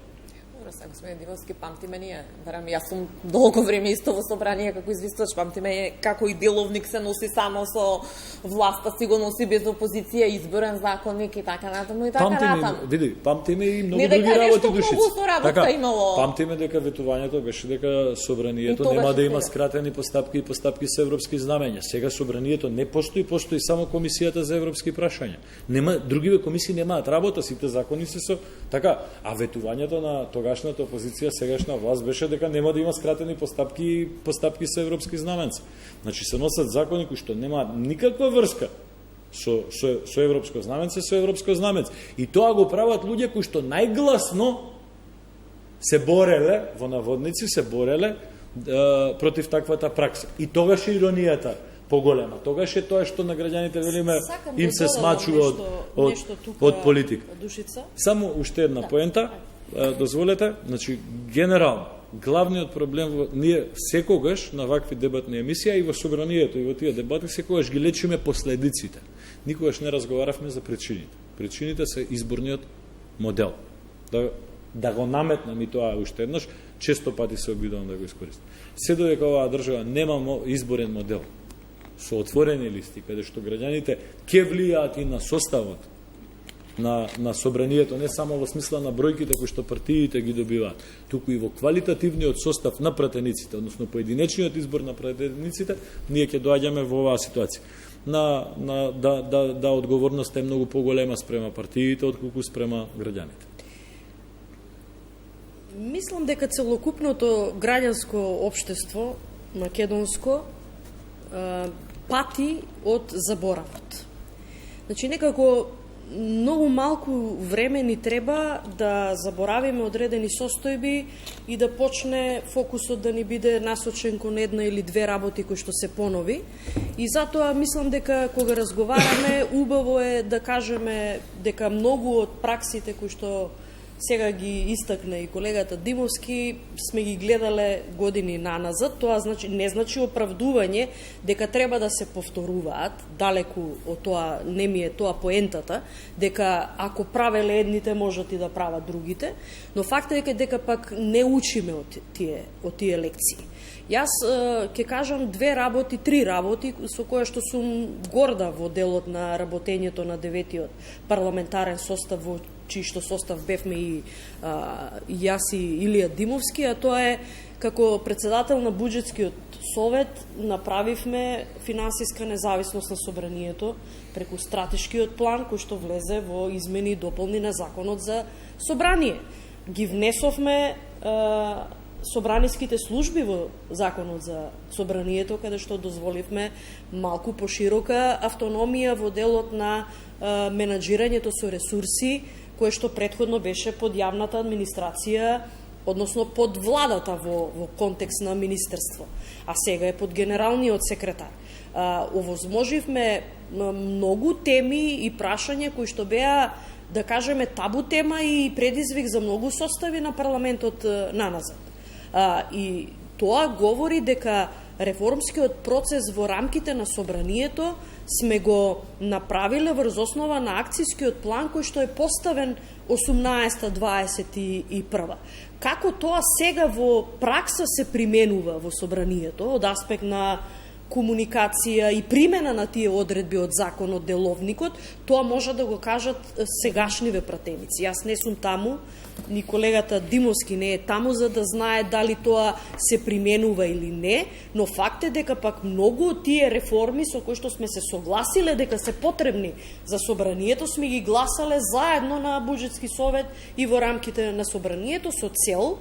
Сега, господин Димовски, памтиме ние, барам јас сум долго време исто во собрание како извистувач, памтиме како и деловник се носи само со власта, си го носи без опозиција, изборен законник и така натаму и така натаму. Памтиме и многу други работи душици. Така, имало... Памтиме дека ветувањето беше дека собранието нема да има скратени постапки и постапки со европски знамења. Сега собранието не постои, постои само комисијата за европски прашања. Нема другиве комисии немаат работа, сите закони се со така, а ветувањето на тогашната опозиција, сегашна власт беше дека нема да има скратени постапки со европски знаменци. Значи се носат закони кои што немаат никаква врска со европско знаменце, со европско знаменце. И тоа го прават луѓе кои што најгласно се бореле, во наводници се бореле против таквата пракса. И тогаш е иронијата поголема. Тогаш е тоа што на граѓаните велиме им се смачува од политика. Душица. Само уште една поента, дозволете, значи генерално главниот проблем ние секогаш на вакви дебатни емисија и во собранието и во тие дебати секогаш ги лечиме последиците. Никогаш не разговаравме за причините. Причините се изборниот модел. Да го наметнам и тоа уште еднаш, често пати се обидувам да го искористам. Се додека оваа држава нема изборен модел со отворени листи, каде што граѓаните ќе влијаат и на составот на собранието, не само во смисла на бројките кои што партиите ги добиваат, туку и во квалитативниот состав на пратениците, односно поединечниот избор на пратениците, ние ќе доаѓаме во оваа ситуација. Да одговорноста е многу поголема спрема партиите отколку спрема граѓаните. Мислам дека целокупното граѓанско општество македонско пати од заборавот. Значи некако многу малку време ни треба да заборавиме одредени состојби и да почне фокусот да ни биде насочен кон една или две работи кои што се понови. И затоа мислам дека кога разговараме, убаво е да кажеме дека многу од праксите кои што сега ги истакна и колегата Димовски, сме ги гледале години наназад. Тоа не значи оправдување дека треба да се повторуваат, далеку од тоа, не ми е тоа поентата, дека ако правеле едните можат и да прават другите, но фактот е дека пак не учиме од тие лекции. Јас ќе кажам три работи со кои што сум горда во делот на работењето на 9-тиот парламентарен состав, во чиј што состав бевме и јас и Илија Димовски, а тоа е како председател на буџетскиот совет направивме финансиска независност на собранието преку стратешкиот план кој што влезе во измени и дополни на законот за собрание. Ги внесовме собраниските служби во законот за собранието, каде што дозволивме малку поширока автономија во делот на менаџирањето со ресурси, кое што претходно беше под јавната администрација, односно под владата во контекст на министерство, а сега е под генералниот секретар. Овозможивме многу теми и прашања кои што беа, да кажеме, табу тема и предизвик за многу состави на парламентот наназад. И тоа говори дека реформскиот процес во рамките на собранието сме го направиле врз основа на акцијскиот план кој што е поставен 18-21. Како тоа сега во пракса се применува во собранието од аспект на комуникација и примена на тие одредби од законот деловникот, тоа може да го кажат сегашниве пратеници. Јас не сум таму, ни колегата Димовски не е таму за да знае дали тоа се применува или не, но факт е дека пак многу од тие реформи со кои што сме се согласиле дека се потребни за собранието, сме ги гласале заедно на буџетски совет и во рамките на собранието со цел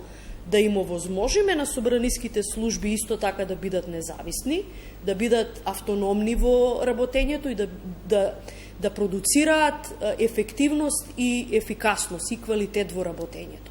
да им овозможиме на собраниските служби исто така да бидат независни, да бидат автономни во работењето и да продуцираат ефективност и ефикасност и квалитет во работењето.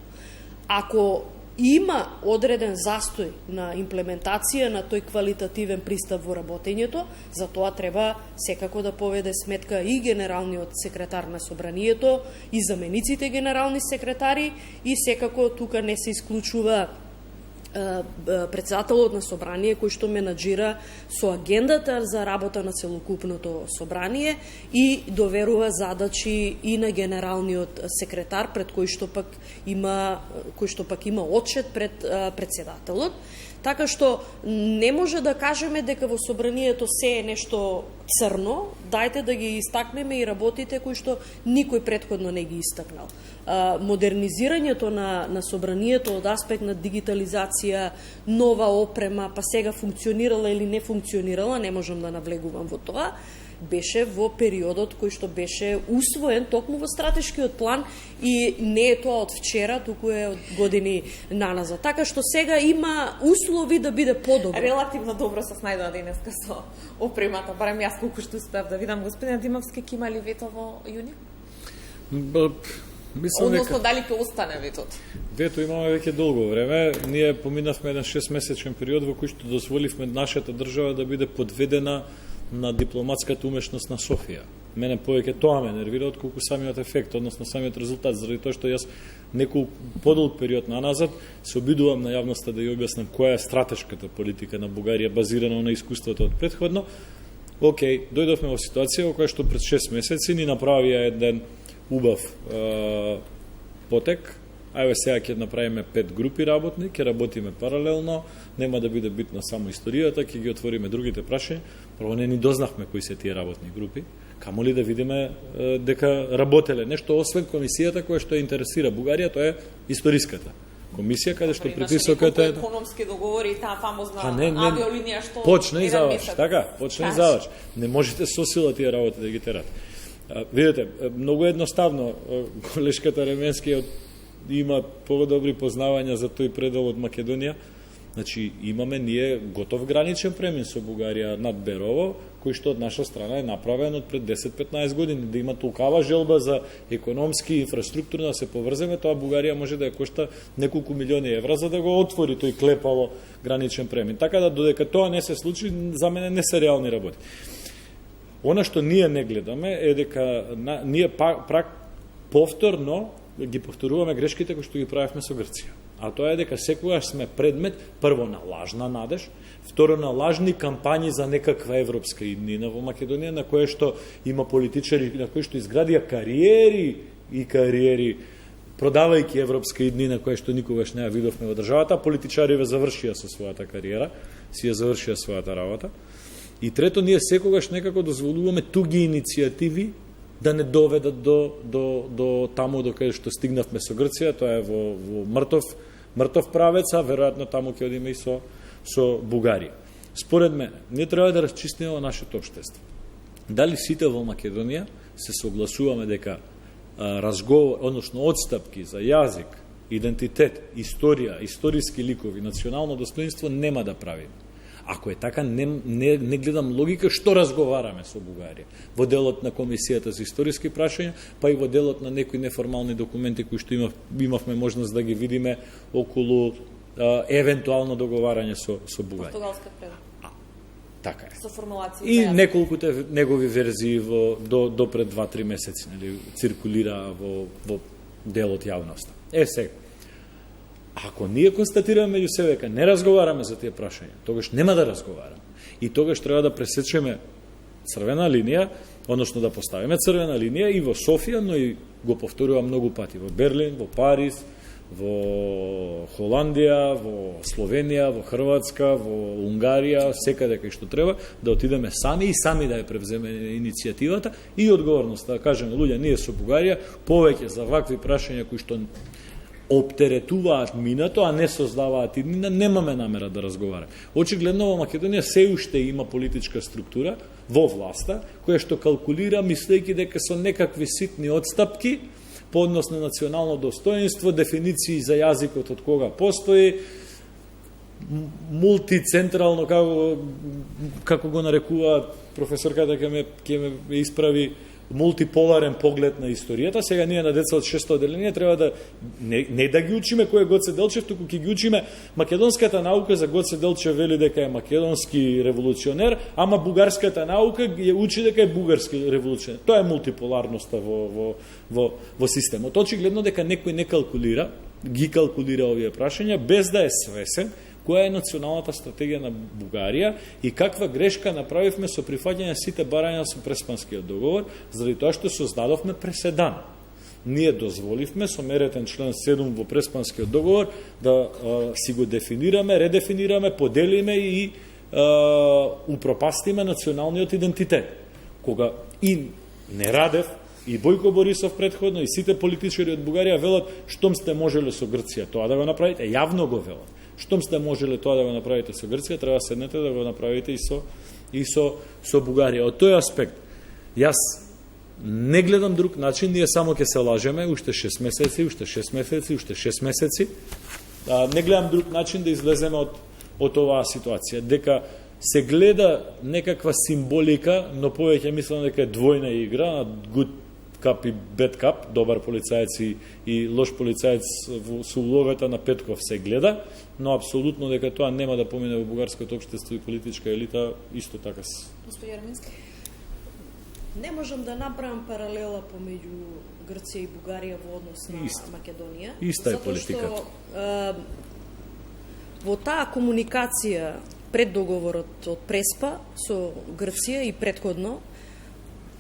Ако има одреден застој на имплементација на тој квалитативен пристап во работењето, за тоа треба секако да поведе сметка и генералниот секретар на собранието, и замениците генерални секретари, и секако тука не се исклучува председателот на собрание кој што менаџира со агендата за работа на целокупното собрание и доверува задачи и на генералниот секретар пред кој што пак има отчет пред председателот. Така што не може да кажеме дека во собранието се е нешто црно, дајте да ги истакнеме и работите кои што никој претходно не ги истакнал. Модернизирањето на собранието од аспект на дигитализација, нова опрема, па сега функционирала или не функционирала, не можам да навлегувам во тоа, беше во периодот кој што беше усвоен токму во стратешкиот план и не е тоа од вчера, туку е од години наназад. Така што сега има услови да биде подобро. Релативно добро се снајдоа денеска со опремата, барем јас колку што успеав да видам. Господин Димовски, ќе има ли вето во јуни? Односно, дали ќе остане ветот? Вето имаме веќе долго време. Ние поминавме еден 6-месечен период во кој што дозволивме нашата држава да биде подведена на дипломатската умешност на Софија. Мене повеќе тоа ме нервира отколку самиот ефект, односно самиот резултат, заради тоа што јас неколку подолг период наназад се обидувам на јавноста да ја објаснам која е стратешката политика на Бугарија базирана на искуството од претходно. Океј, дојдовме во ситуација во која што пред 6 месеци ни направија еден убав потек. Ајде сега ќе направиме 5 групи работни, ќе работиме паралелно, нема да биде битна само историјата, ќе ги отвориме другите прашања. Прво не ни дознавме кои се тие работни групи, камоли да видиме дека работеле нешто освен комисијата која што интересира Бугарија, тоа е историската комисија каде што приписокот е економски договори и таа фамозна авиолинија што почна и заврши, така, почна и заврши. Не можете со сила тие работи да ги терате. Видете, многу едноставно колешката Ременски има подобри познавања за тој предел од Македонија. Значи, имаме ние готов граничен премин со Бугарија над Берово, кој што од наша страна е направен од пред 10-15 години. Да има толкава желба за економски и инфраструктурно да се поврземе, тоа Бугарија може да ја кошта неколку милиони евра за да го отвори тој клепало граничен премин. Така да додека тоа не се случи, за мене не се реални работи. Она што ние не гледаме е дека ние повторно ги повторуваме грешките кои што ги правевме со Грција. А тоа е дека секогаш сме предмет, прво на лажна надеж, второ на лажни кампањи за некаква европска иднина во Македонија, на кое што има политичари, на кои што изградија кариери, продавајќи европска иднина, која што никогаш не ја видовме во државата, политичариве завршија со својата кариера, си ја завршија својата работа. И трето, ние секогаш некако дозволуваме туги иницијативи да не доведат до таму до каде што стигнавме со Грција, тоа е во мртов правец, а веројатно таму ќе одиме и со Бугарија. Според мене, ние треба да расчистиме нашето општество. Дали сите во Македонија се согласуваме дека разговор, односно одстапки за јазик, идентитет, историја, историски ликови, национално достоинство нема да правиме. Ако е така, не гледам логика што разговараме со Бугарија. Во делот на Комисијата за историски прашања, па и во делот на некои неформални документи кои што имавме можност да ги видиме околу евентуално договарање со Бугарија. Португалска превод. Така е. Со формулација. И неколкуте негови верзии до пред 2-3 месеци, нели, циркулира во делот јавноста. Сега. Ако ние констатираме меѓу себе дека не разговараме за тие прашања, тогаш нема да разговараме. И тогаш треба да пресечеме црвена линија, односно да поставиме црвена линија и во Софија, но и го повторувам многу пати во Берлин, во Париз, во Холандија, во Словенија, во Хрватска, во Унгарија, секаде кај што треба, да отидеме сами и сами да ја превземе иницијативата и одговорноста, да кажеме, луѓе, ние со Бугарија повеќе за вакви прашања кои што оптеретуваат минато, а не создаваат иднина, немаме намера да разговараме. Очигледно во Македонија се уште има политичка структура во власта, која што калкулира, мислејќи дека со некакви ситни одстапки по однос на национално достоинство, дефиниции за јазикот од кога постои, мултицентрално, како го нарекуваат професорката, ќе ме исправи, мултиполарен поглед на историјата. Сега ние на деца од 600 оделение треба да не да ги учиме кој е Гоце Делчев, туку ќе ги учиме македонската наука. За Гоце Делчев вели дека е македонски револуционер, ама бугарската наука ја учи дека е бугарски револуционер. Тоа е мултиполарноста во системот. Очигледно дека некој не калкулира, ги калкулира овие прашања без да е свесен која е националната стратегија на Бугарија и каква грешка направивме со прифаќање сите барања со Преспанскиот договор, заради тоа што создадовме преседан. Ние дозволивме со меретен член 7 во Преспанскиот договор да си го дефинираме, редефинираме, поделиме и упропастиме националниот идентитет. Кога и не Радев, и Бојко Борисов предходно, и сите политичари од Бугарија велат, штом сте можеле со Грција тоа да го направите, јавно го велат. Штом сте можеле тоа да го направите со Грција, треба седнете да го направите и со Бугарија. Од тој аспект, јас не гледам друг начин, ние само ќе се лажеме, уште 6 месеци, уште 6 месеци, уште 6 месеци. Не гледам друг начин да излеземе од оваа ситуација. Дека се гледа некаква символика, но повеќе мислам дека е двојна игра на good кап и бед кап, добар полицаец и лош полицаец со улогата на Петков се гледа, но апсолутно дека тоа нема да помине во бугарското општество и политичка елита исто така. Господи Ерменски? Не можам да направам паралела помеѓу Грција и Бугарија во однос на Македонија. Иста е политиката. Затоа што во таа комуникација пред договорот од Преспа со Грција и предходно,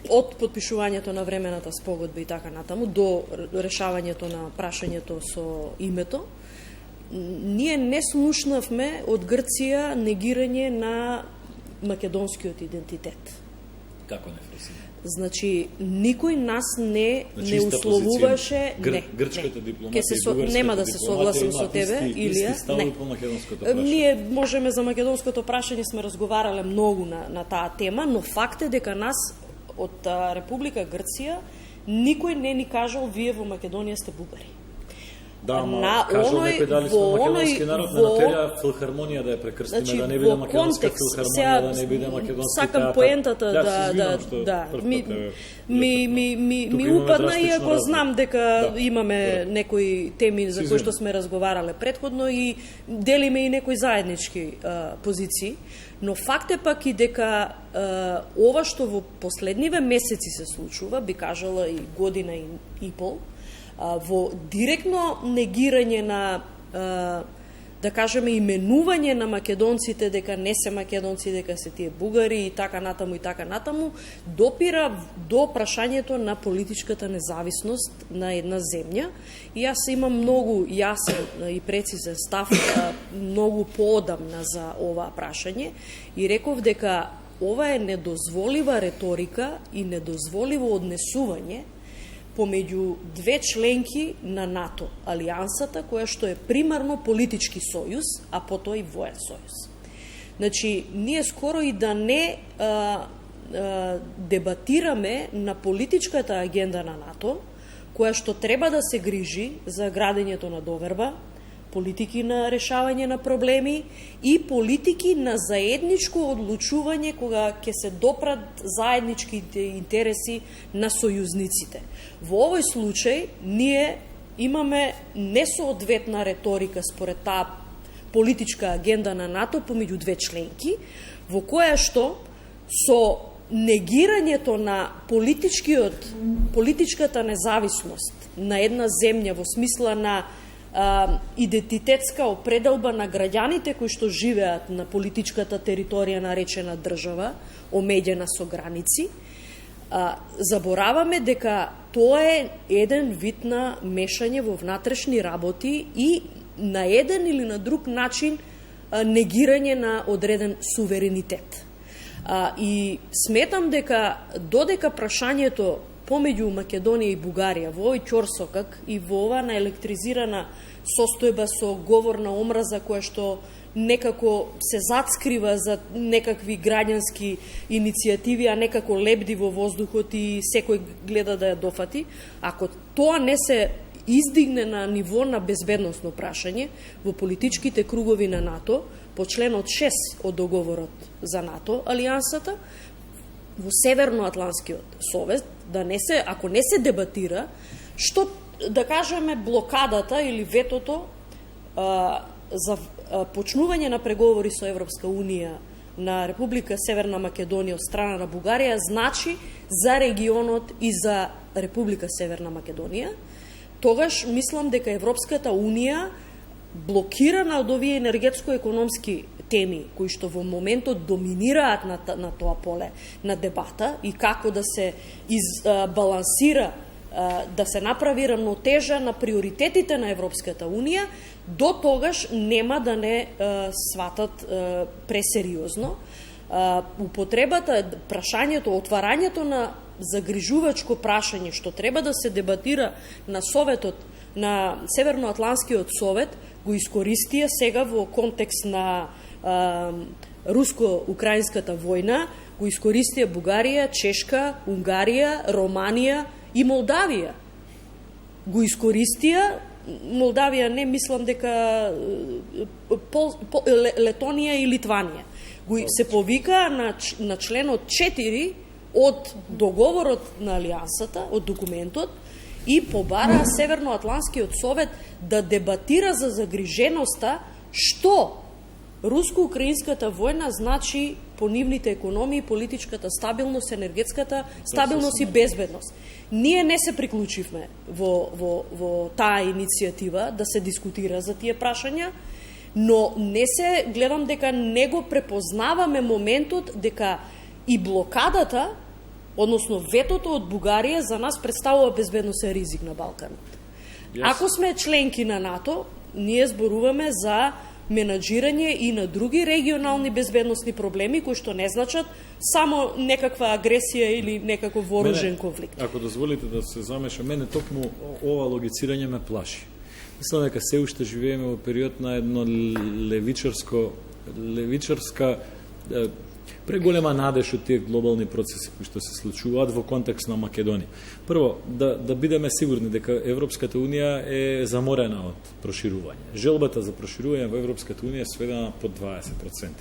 од подпишувањето на времената спогодба и така натаму, до решавањето на прашањето со името, ние не слушнавме од Грција негирање на македонскиот идентитет. Како не, Фросина? Значи, никој нас не условуваше... Грчката дипломатија и бугарската нема да се согласам со тебе, Илија. Не. По македонското прашање. Ние можеме за македонското прашање сме разговарале многу на таа тема, но факт е дека нас од Република Грција никој не ни кажал вие во Македонија сте бугари. Да, кажал некој дали сме македонски народ, не натерија филхармонија да ја прекрстиме, значи, да не биде македонска филхармонија, да не биде македонски театар. Сакам поентата ми упадна, иако знам дека имаме некои теми за кои што сме разговарале предходно и делиме и некои заеднички позиции, но факт е пак и дека ова што во последниве месеци се случува, би кажала и година и пол, во директно негирање на, да кажеме, именување на македонците дека не се македонци, дека се тие бугари и така натаму, допира до прашањето на политичката независност на една земја. И јас имам многу јасен и прецизен став, многу поодамна за оваа прашање и реков дека ова е недозволива реторика и недозволиво однесување помеѓу две членки на НАТО, алијансата, која што е примарно политички сојуз, а потоа и воен сојуз. Значи, ние скоро и да не дебатираме на политичката агенда на НАТО, која што треба да се грижи за градењето на доверба, политики на решавање на проблеми и политики на заедничко одлучување кога ќе се допрат заедничките интереси на сојузниците. Во овој случај ние имаме несоодветна реторика според таа политичка агенда на НАТО помеѓу две членки, во која што со негирањето на политичката независност на една земја во смисла на идентитетска определба на граѓаните кои што живеат на политичката територија наречена држава, омеѓена со граници, забораваме дека тоа е еден вид на мешање во внатрешни работи и на еден или на друг начин негирање на одреден суверенитет. И сметам дека додека прашањето помеѓу Македонија и Бугарија во овој ќорсокак и во ова наелектризирана состојба со говор на омраза која што некако се затскрива за некакви граѓански иницијативи, а некако лебди во воздухот и секој гледа да ја дофати, ако тоа не се издигне на ниво на безбедносно прашање во политичките кругови на НАТО, по членот 6 од договорот за НАТО, алијансата, во Северноатланскиот совет, ако не се дебатира, што, да кажеме, блокадата или ветото за почнување на преговори со Европска Унија на Република Северна Македонија од страна на Бугарија значи за регионот и за Република Северна Македонија, тогаш мислам дека Европската Унија блокирана од овие енергетско-економски теми кои што во моментот доминираат на тоа поле на дебата и како да се балансира, да се направи рамнотежа на приоритетите на Европската Унија, до тогаш нема да не сватат пресериозно. Употребата, прашањето, отварањето на загрижувачко прашање што треба да се дебатира на Советот, на Северноатланскиот совет, го искористија сега во контекст на руско-украинската војна, го искористија Бугарија, Чешка, Унгарија, Романија и Молдавија. Го искористија Молдавија, не мислам дека Летонија и Литванија. Се повика на членот 4 од договорот на Алијансата, од документот, и побара Северноатланскиот совет да дебатира за загриженоста што руско-украинската војна значи по нивните економии, политичката стабилност, енергетската стабилност и безбедност. Ние не се приклучивме во таа иницијатива да се дискутира за тие прашања, но не се гледам дека не го препознаваме моментот дека и блокадата, односно ветото од Бугарија за нас представува безбедносен ризик на Балканот. Ако сме членки на НАТО, ние зборуваме за менаџирање и на други регионални безбедносни проблеми кои што не значат само некаква агресија или некаков вооружен конфликт. Ако дозволите да се замеша, мене токму ова логицирање ме плаши. Мислам дека се уште живееме во период на едно левичарска преголема надеж од тие глобални процеси кои што се случуваат во контекст на Македонија. Прво, да бидеме сигурни дека Европската Унија е заморена од проширување. Желбата за проширување во Европската Унија е сведена под 20%.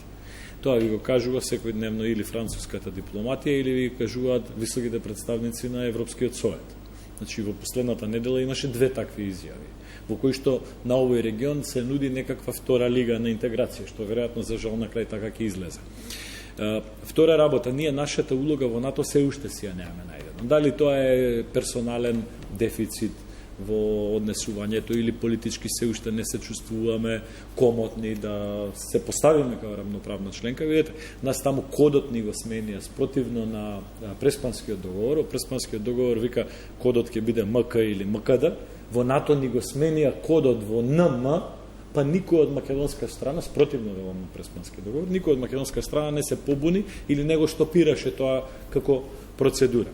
Тоа ви го кажува секојдневно или француската дипломатија, или ви кажуваат високите представници на Европскиот совет. Значи, во последната недела имаше 2 такви изјави, во кои што на овој регион се нуди некаква втора лига на интеграција, што веројатно за жал на крај така ќе излезе. Втора работа, ние нашата улога во НАТО се уште си ја немаме најдено. Дали тоа е персонален дефицит во однесувањето или политички се уште не се чувствуваме комотни да се поставиме како рамноправна членка. Видете, нас таму кодот ни го сменија спротивно на Преспанскиот договор. Преспанскиот договор вика кодот ќе биде МК или МКД. Во НАТО ни го сменија кодот во НМ, па никој од македонска страна, спротивно на Преспански договор, никој од македонска страна не се побуни или не го штопираше тоа како процедура.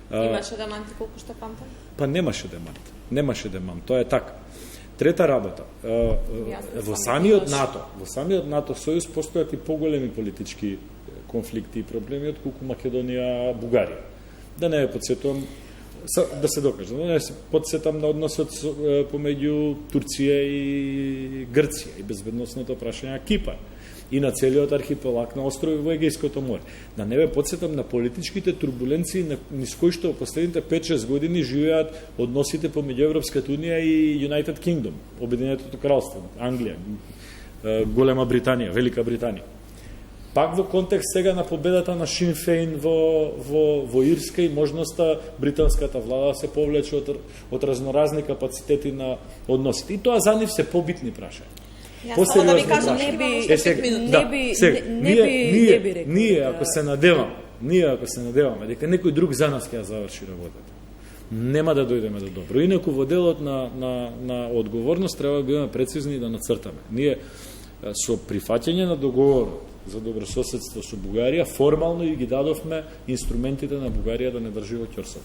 Имаше деманти колку што памтам? Па немаше демант, тоа е така. Трета работа, во самиот НАТО сојуз постојат и поголеми политички конфликти и проблеми од колку Македонија, Бугарија. Да не подсетувам, да се докажа, да се подсетам на односот помеѓу Турција и Грција и безбедносното прашање на Кипар и на целиот архипелаг на острови во Егејското море. Да не ве подсетам на политичките турбуленции низ кои што последните 5-6 години живеат односите помеѓу Европската Унија и United Kingdom, Обединетото кралство, Англија, Голема Британија, Велика Британија. Пак во контекст сега на победата на Шин Фейн во Ирска и можноста британската влада се повлече од разноразни капацитети на односите. И тоа за нив се побитни прашања. Само да ви кажам, не би рекол. Ние ако се надеваме дека некој друг за нас ќе ја заврши работата, нема да дојдеме до добро. Инаку во делот на одговорност треба да бидеме прецизни и да нацртаме. Ние со прифаќање на договорот за добрососедство со Бугарија, формално и ги дадовме инструментите на Бугарија да не држи во ќорсот.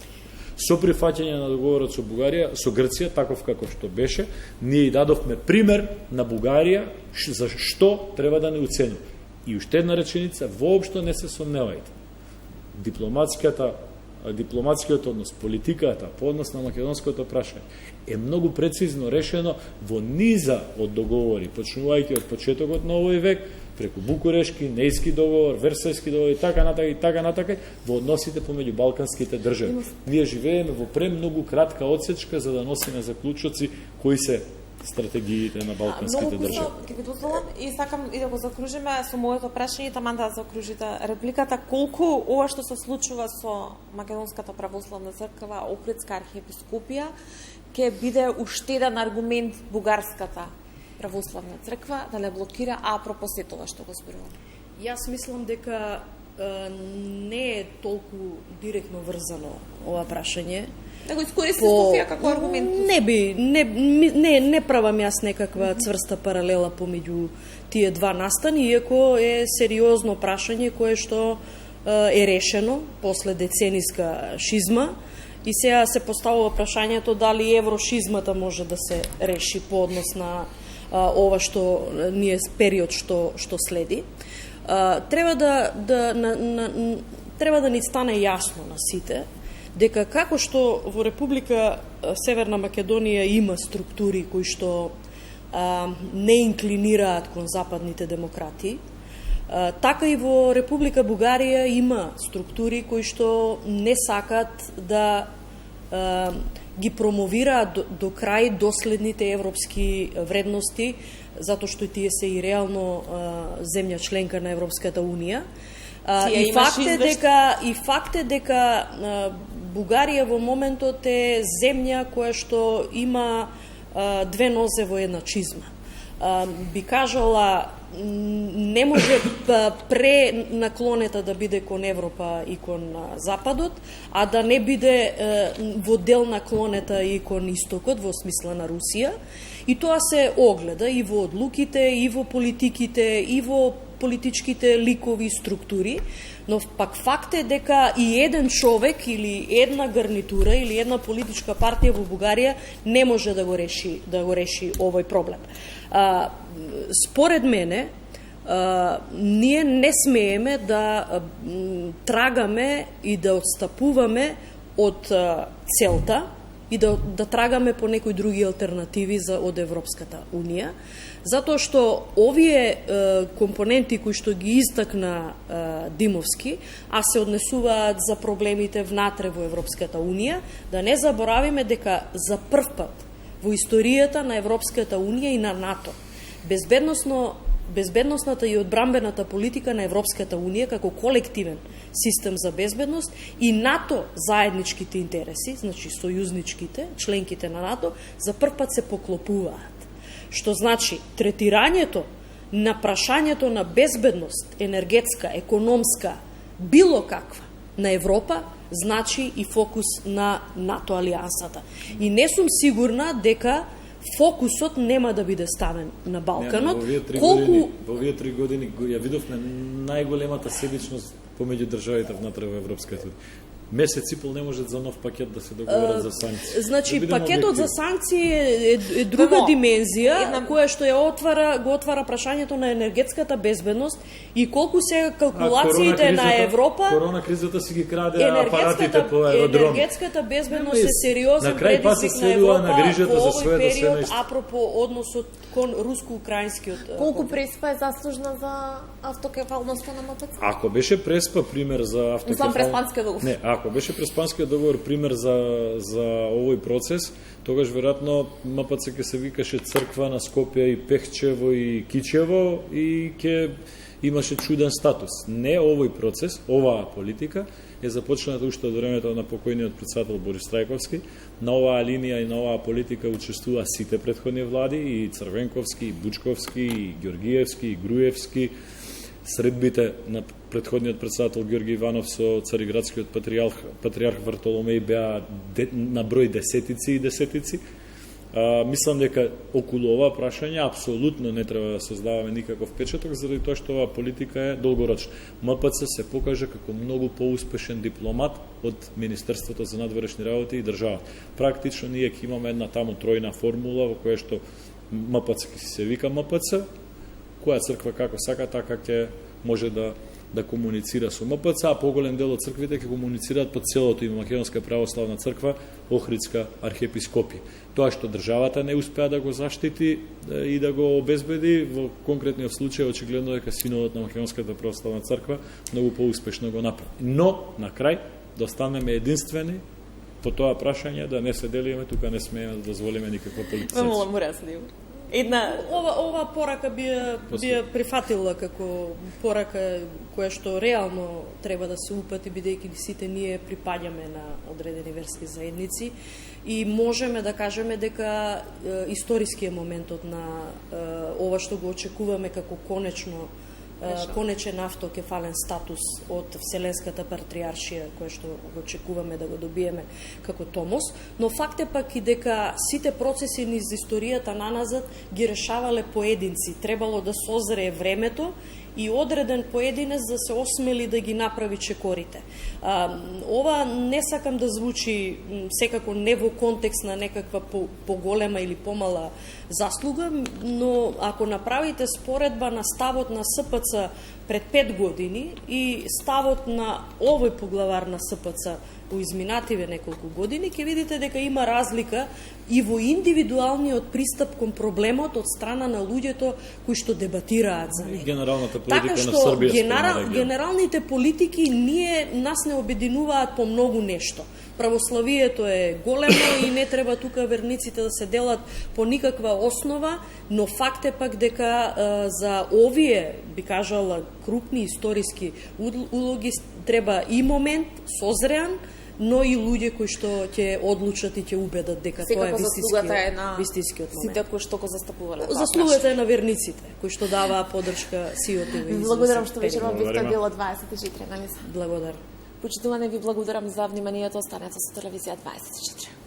Со прифаќање на договорот со Бугарија, со Грција, таков како што беше, ние и дадовме пример на Бугарија за што треба да не уценува. И уште една реченица, воопшто не се сомневајте. Дипломатскиот однос, политиката по однос на македонското прашање е многу прецизно решено во низа од договори, почнувајќи од почетокот на овој век, преку Букурешки, Нејски договор, Версајски договор и така натака, во односите помеѓу балканските држави. Ние живееме во премногу кратка одсечка за да носиме заклучоци кои се стратегиите на балканските држави. Ќе ви дозволам и сакам и да го закружиме со моето прашање, таман да закружите репликата, колку ова што се случува со Македонската православна црква, Охридска архиепископија, ќе биде уште еден аргумент бугарската православна црква да не блокира, а пропос се тоа што го зборувам? Јас мислам дека не е толку директно врзано ова прашање. Да го искористи Софија како аргумент? Не правам јас некаква цврста паралела помеѓу тие два настани, иако е сериозно прашање кое што е решено после децениска шизма и сега се поставува прашањето дали еврошизмата може да се реши по однос на ова што ние период што следи. Треба да ни стане јасно на сите дека како што во Република Северна Македонија има структури кои што не инклинираат кон западните демократии, така и во Република Бугарија има структури кои што не сакат да ги промовираат до крај доследните европски вредности, затоа што тие се и реално земја членка на Европската Унија. И факт е дека Бугарија во моментот е земја која што има две нозе во една чизма. Би кажала, не може пренаклонета да биде кон Европа и кон Западот, а да не биде во дел наклонета и кон Истокот, во смисла на Русија. И тоа се огледа и во одлуките, и во политиките, и во политичките ликови структури, но пак факт е дека и еден човек или една гарнитура или една политичка партија во Бугарија не може да го реши овој проблем. Според мене, ние не смееме да трагаме и да отстапуваме од целта и да трагаме по некои други алтернативи од Европската Унија, затоа што овие компоненти кои што ги истакна Димовски, а се однесуваат за проблемите внатре во Европската Унија, да не заборавиме дека за прв пат во историјата на Европската Унија и на НАТО, безбедносната и одбрамбената политика на Европската Унија како колективен систем за безбедност и НАТО заедничките интереси, значи сојузничките, членките на НАТО, за прв пат се поклопуваат. Што значи третирањето на прашањето на безбедност, енергетска, економска, било каква на Европа, значи и фокус на НАТО алијансата. И не сум сигурна дека фокусот нема да биде ставен на Балканот. Во овие 3 години ја видовме најголемата себичност помеѓу државите внатре во Европската Унија. Месец и пол не може за нов пакет да се договорат за санкции. Значи, пакетот за санкции е друга димензија, која што го отвара прашањето на енергетската безбедност и колку сега калкулациите на Европа... Корона кризата си ги краде апаратите по аеродроми. Енергетската безбедност е сериозен предизвик на Европа во овој период, апропо односот кон руско-украинскиот... Колку Преспа е заслужна за автокефалноста на МПЦ? Ако беше Преспа пример за автокефалноста... Ако беше Преспанскиот договор пример за овој процес, тогаш веројатно МПЦ ќе се викаше Црква на Скопје и Пехчево и Кичево и ќе имаше чуден статус. Не овој процес, оваа политика е започната уште од времето на покојниот претседател Борис Трајковски. На оваа линија и на оваа политика учествува сите претходни влади, и Црвенковски, и Бучковски, и Ѓоргиевски, и Груевски. Средбите на претходниот претседател Ѓорги Иванов со цариградскиот патријарх Вартоломеј беа на број десетици. Мислам дека околу ова прашање апсолутно не треба да создаваме никаков впечаток, заради тоа што оваа политика е долгорочна. МПЦ се покажа како многу поуспешен дипломат од Министерството за надворешни работи и држава. Практично ние ќе имаме една таму тројна формула во која што МПЦ ќе се вика МПЦ, која црква како сака, така ќе може да комуницира со МПЦ, а поголем дел од црквите ќе комуницираат по целото име Македонска православна црква, Охридска архиепископија. Тоа што државата не успеа да го заштити и да го обезбеди, во конкретниот случај очигледно дека синодот на Македонската православна црква многу поуспешно го направи. Но на крај да останеме единствени по тоа прашање, да не се делиме, тука не смееме да дозволиме никаква политизација. Ова порака би ја прифатила како порака која што реално треба да се упати, бидејќи сите ние припаѓаме на одредени верски заедници и можеме да кажеме дека историскиот моментот на ова што го очекуваме како конечен автокефален статус од Вселенската патриаршија, која што го очекуваме да го добиеме како томос, но факт е пак и дека сите процеси низ историјата наназад ги решавале поединци. Требало да созрее времето и одреден поединец да се осмели да ги направи чекорите. Ова не сакам да звучи секако не во контекст на некаква поголема или помала заслуга, но ако направите споредба на ставот на СПЦ пред 5 години и ставот на овој поглавар на СПЦ во изминативе неколку години, ќе видите дека има разлика и во индивидуалниот пристап кон проблемот од страна на луѓето кои што дебатираат за него. Генералната политика така што на Србија генералните политики нас не обединуваат по многу нешто. Православието е големо и не треба тука верниците да се делат по никаква основа, но факт е пак дека за овие, би кажала, крупни историски улоги треба и момент созреан, но и луѓе кои што ќе одлучат и ќе убедат дека тоа е вистинскиот момент. Сите кои што го застапувале. Заслугата е на верниците, кои што даваа поддршка сиот и благодарам што вечерва бивте било 24 на мисла. Благодарам. Почитуване, ви благодарам за вниманието. Останете со телевизија 24.